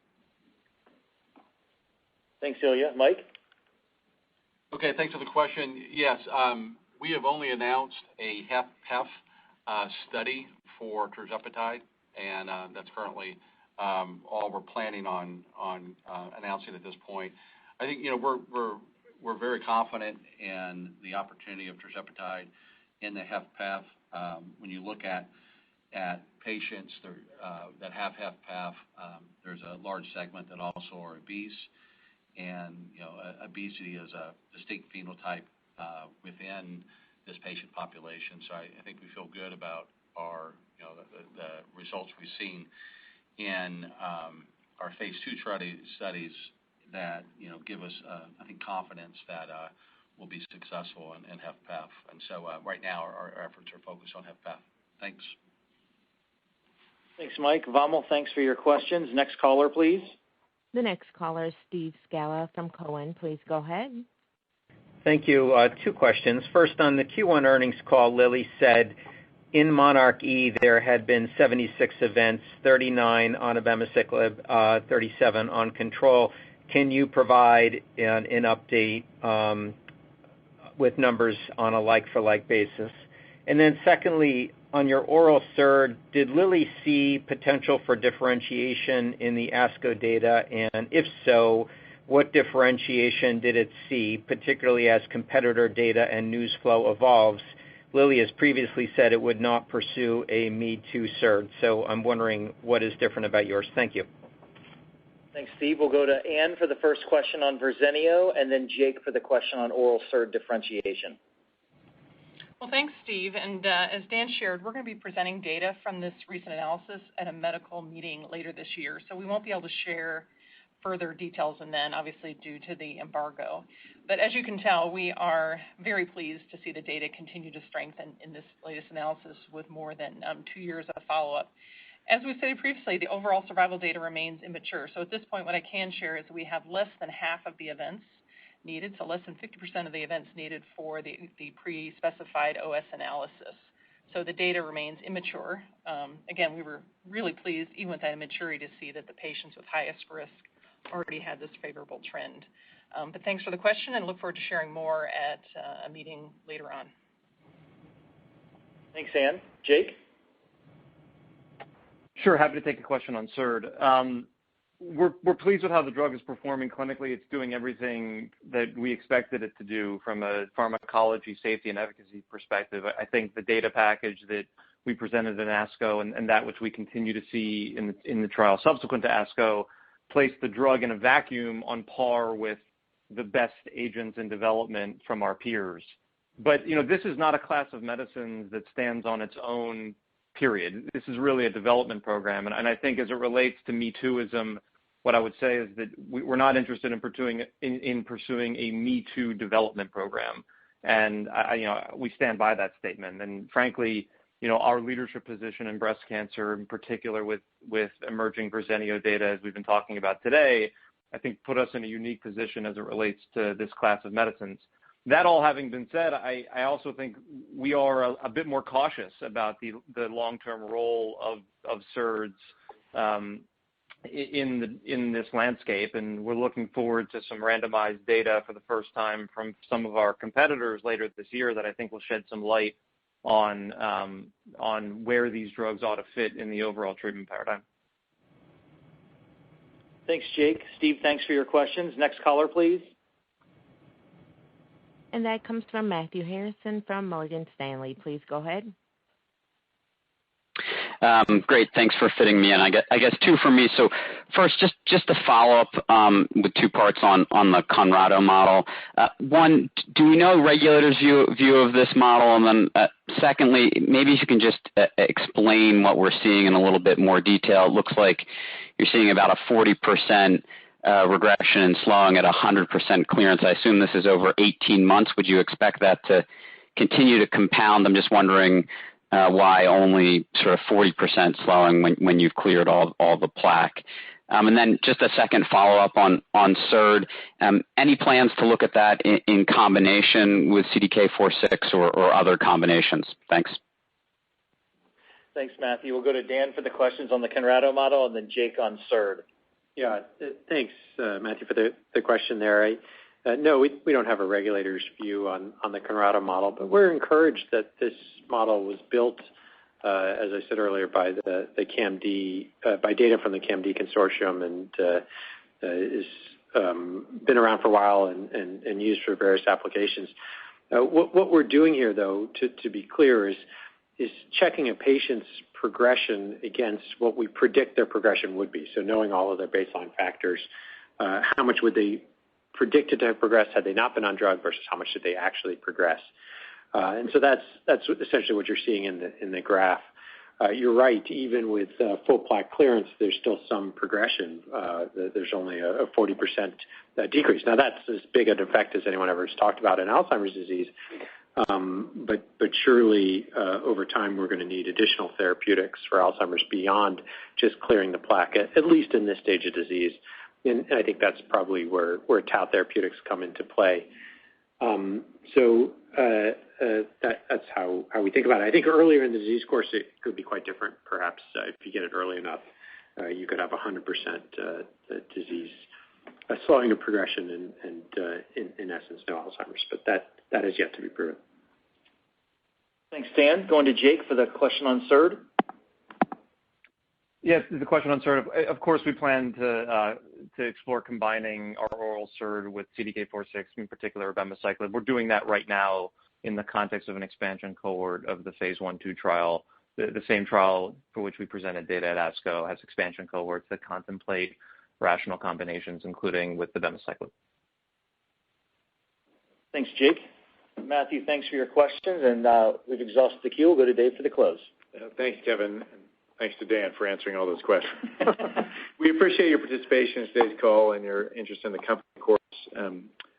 Thanks, Ilya. Mike? Okay, thanks for the question. Yes, we have only announced a HFpEF study for tirzepatide, and that's currently all we're planning on announcing at this point. I think we're very confident in the opportunity of tirzepatide in the HFpEF. When you look at patients that have HFpEF, there's a large segment that also are obese, and obesity is a distinct phenotype within this patient population. So I think we feel good about our, the results we've seen in our phase 2 studies that, give us, I think, confidence that we'll be successful in HFpEF. And so right now our efforts are focused on HFpEF. Thanks. Thanks, Mike. Vamil, thanks for your questions. Next caller, please. The next caller is Steve Scala from Cowen. Please go ahead. Thank you. 2 questions. First, on the Q1 earnings call, Lilly said in Monarch E there had been 76 events, 39 on abemaciclib, 37 on control. Can you provide an update with numbers on a like-for-like basis? And then secondly, on your oral SERD, did Lilly see potential for differentiation in the ASCO data? And if so, what differentiation did it see, particularly as competitor data and news flow evolves? Lilly has previously said it would not pursue a Me Too SERD, so I'm wondering what is different about yours. Thank you. Thanks, Steve. We'll go to Ann for the first question on Verzenio, and then Jake for the question on oral SERD differentiation. Well, thanks, Steve. And as Dan shared, we're going to be presenting data from this recent analysis at a medical meeting later this year, so we won't be able to share further details and then obviously due to the embargo. But as you can tell, we are very pleased to see the data continue to strengthen in this latest analysis with more than 2 years of follow-up. As we stated previously, the overall survival data remains immature. So at this point, what I can share is we have less than half of the events needed, so less than 50% of the events needed for the pre-specified OS analysis. So the data remains immature. Again, we were really pleased, even with that immaturity, to see that the patients with highest risk already had this favorable trend. But thanks for the question, and look forward to sharing more at a meeting later on. Thanks, Ann. Jake? Sure, happy to take a question on SERD. We're pleased with how the drug is performing clinically. It's doing everything that we expected it to do from a pharmacology, safety, and efficacy perspective. I think the data package that we presented in ASCO and that which we continue to see in the trial subsequent to ASCO placed the drug in a vacuum on par with the best agents in development from our peers. But, this is not a class of medicines that stands on its own, period. This is really a development program. And I think as it relates to Me Tooism, what I would say is that we're not interested in pursuing a Me Too development program. And, we stand by that statement. And frankly, our leadership position in breast cancer, in particular with emerging Verzenio data, as we've been talking about today, I think put us in a unique position as it relates to this class of medicines. That all having been said, I also think we are a bit more cautious about the long-term role of SERDs in this landscape, and we're looking forward to some randomized data for the first time from some of our competitors later this year that I think will shed some light on where these drugs ought to fit in the overall treatment paradigm. Thanks, Jake. Steve, thanks for your questions. Next caller, please. And that comes from Matthew Harrison from Morgan Stanley. Please go ahead. Great. Thanks for fitting me in. I guess 2 for me. So first, just to follow up with 2 parts on the Conrado model. One, do we know regulators' view of this model? And then secondly, maybe if you can just explain what we're seeing in a little bit more detail. It looks like you're seeing about a 40% regression and slowing at 100% clearance. I assume this is over 18 months. Would you expect that to continue to compound? I'm just wondering why only sort of 40% slowing when you've cleared all the plaque. And then just a second follow-up on SERD. Any plans to look at that in combination with CDK4/6 or other combinations? Thanks. Thanks, Matthew. We'll go to Dan for the questions on the Conrado model, and then Jake on SERD. Yeah, thanks, Matthew, for the question there. No, we don't have a regulator's view on the Conrado model, but we're encouraged that this model was built, as I said earlier, by the CAMD, by data from the CAMD consortium, and is been around for a while and used for various applications. What we're doing here, though, to be clear, is checking a patient's progression against what we predict their progression would be. So knowing all of their baseline factors, how much would they predicted to have progressed had they not been on drug versus how much did they actually progress. And so that's essentially what you're seeing in the graph. You're right. Even with full plaque clearance, there's still some progression. There's only a 40% decrease. Now that's as big an effect as anyone ever has talked about in Alzheimer's disease. But surely over time we're going to need additional therapeutics for Alzheimer's beyond just clearing the plaque, at least in this stage of disease. And I think that's probably where tau therapeutics come into play. That's how we think about it. I think earlier in the disease course it could be quite different. Perhaps if you get it early enough, you could have 100% disease slowing of progression and in essence no Alzheimer's. But that is yet to be proven. Thanks, Dan. Going to Jake for the question on SERD. Yes, the question on SERD. Of course, we plan to explore combining our oral SERD with CDK4/6, in particular abemaciclib. We're doing that right now in the context of an expansion cohort of the phase 1/2 trial. The same trial for which we presented data at ASCO has expansion cohorts that contemplate rational combinations, including with abemaciclib. Thanks, Jake. Matthew, thanks for your questions, and we've exhausted the queue. We'll go to Dave for the close. Thanks, Kevin. Thanks to Dan for answering all those questions. We appreciate your participation in today's call and your interest in the company, of course.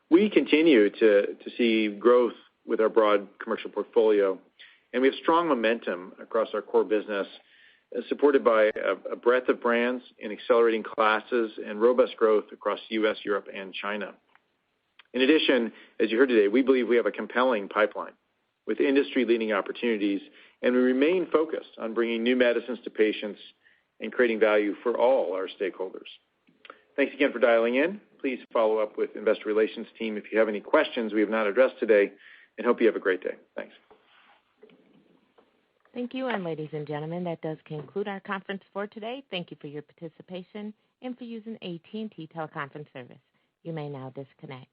We continue to see growth with our broad commercial portfolio, and we have strong momentum across our core business, supported by a breadth of brands in accelerating classes and robust growth across U.S., Europe, and China. In addition, as you heard today, we believe we have a compelling pipeline with industry-leading opportunities, and we remain focused on bringing new medicines to patients and creating value for all our stakeholders. Thanks again for dialing in. Please follow up with Investor Relations team if you have any questions we have not addressed today, and hope you have a great day. Thanks. Thank you, and ladies and gentlemen, that does conclude our conference for today. Thank you for your participation and for using AT&T teleconference service. You may now disconnect.